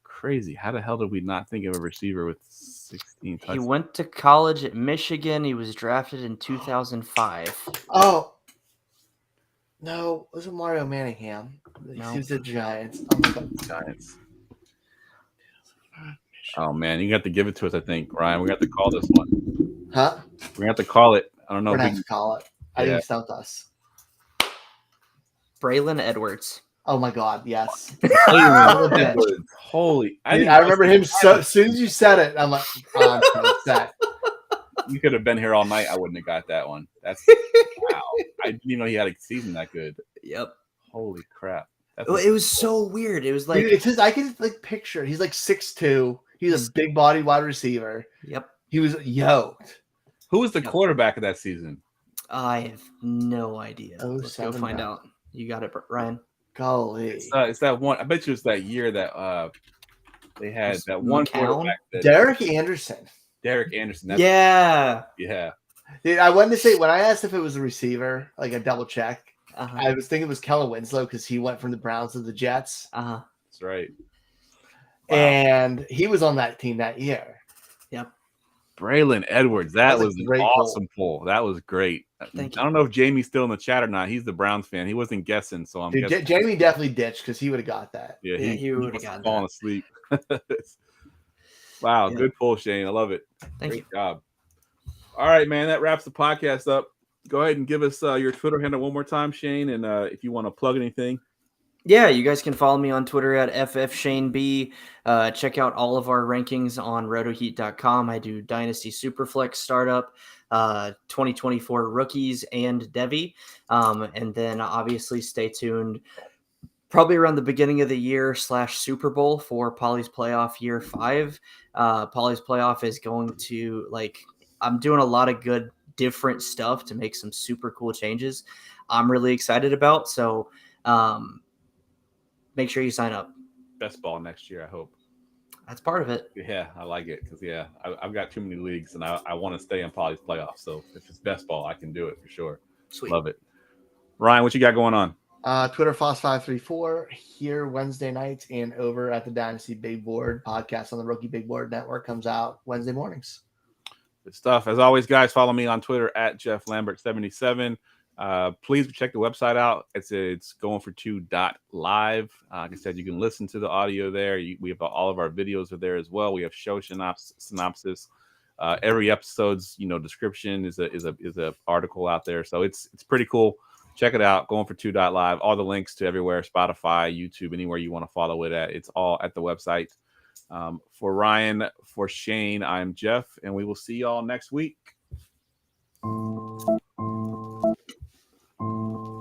crazy. How the hell did we not think of a receiver with 16 touchdowns? He went to college at Michigan. He was drafted in 2005. Oh. No, it was Mario Manningham. No. He was the Giants. Oh my God. Giants. Oh man, you got to give it to us. I think Ryan, we got to call this one. Huh? We got to call it. I don't know. We're gonna have to call it. I think he stumped us. Braylon Edwards. Oh my God! Yes. Holy! I remember him. So as soon as you said it, I'm like, oh, I'm so upset. You could have been here all night. I wouldn't have got that one. That's wow. I didn't even know he had a season that good. Yep. Holy crap! It was so weird. It was like it's his. I can picture. He's like 6'2". He's a big body wide receiver. Yep. He was yoked. Who was the quarterback of that season? I have no idea. Let's go find out. You got it, Ryan. Golly. It's that one. I bet you it's that year that they had that one quarterback. Derek Anderson. Yeah. Dude, I wanted to say when I asked if it was a receiver, like a double check, I was thinking it was Kellen Winslow because he went from the Browns to the Jets. That's right. Wow. And he was on that team that year. Yep. Braylon Edwards. That was an awesome pull. That was great. Thank you. I don't know if Jamie's still in the chat or not. He's the Browns fan. He wasn't guessing, so I'm guessing. Jamie definitely ditched because he would have got that. Yeah, he would have got fallen asleep. Wow, good pull, Shane. I love it. Great job. All right, man. That wraps the podcast up. Go ahead and give us your Twitter handle one more time, Shane, and if you want to plug anything. Yeah, you guys can follow me on Twitter at FFShaneB. Check out all of our rankings on rotoheat.com. I do Dynasty Superflex Startup, 2024 Rookies, and Devy. And then obviously stay tuned probably around the beginning of the year / Super Bowl for Polly's Playoff Year 5. Polly's Playoff is going to, I'm doing a lot of good different stuff to make some super cool changes I'm really excited about. So, make sure you sign up. Best ball next year, I hope. That's part of it. Yeah, I like it because, I've got too many leagues and I want to stay in Polly's playoffs. So if it's best ball, I can do it for sure. Sweet. Love it. Ryan, what you got going on? Twitter Foss534 here Wednesday nights and over at the Dynasty Big Board podcast on the Rookie Big Board Network comes out Wednesday mornings. Good stuff. As always, guys, follow me on Twitter at Geoff Lambert77. Please check the website out. It's going for 2.live. Like I said, you can listen to the audio there. We have all of our videos are there as well. We have show synopsis. Every episode's description is a article out there. So it's pretty cool. Check it out. Going for 2.live. All the links to everywhere, Spotify, YouTube, anywhere you want to follow it at. It's all at the website. For Ryan, for Shane, I'm Geoff, and we will see y'all next week.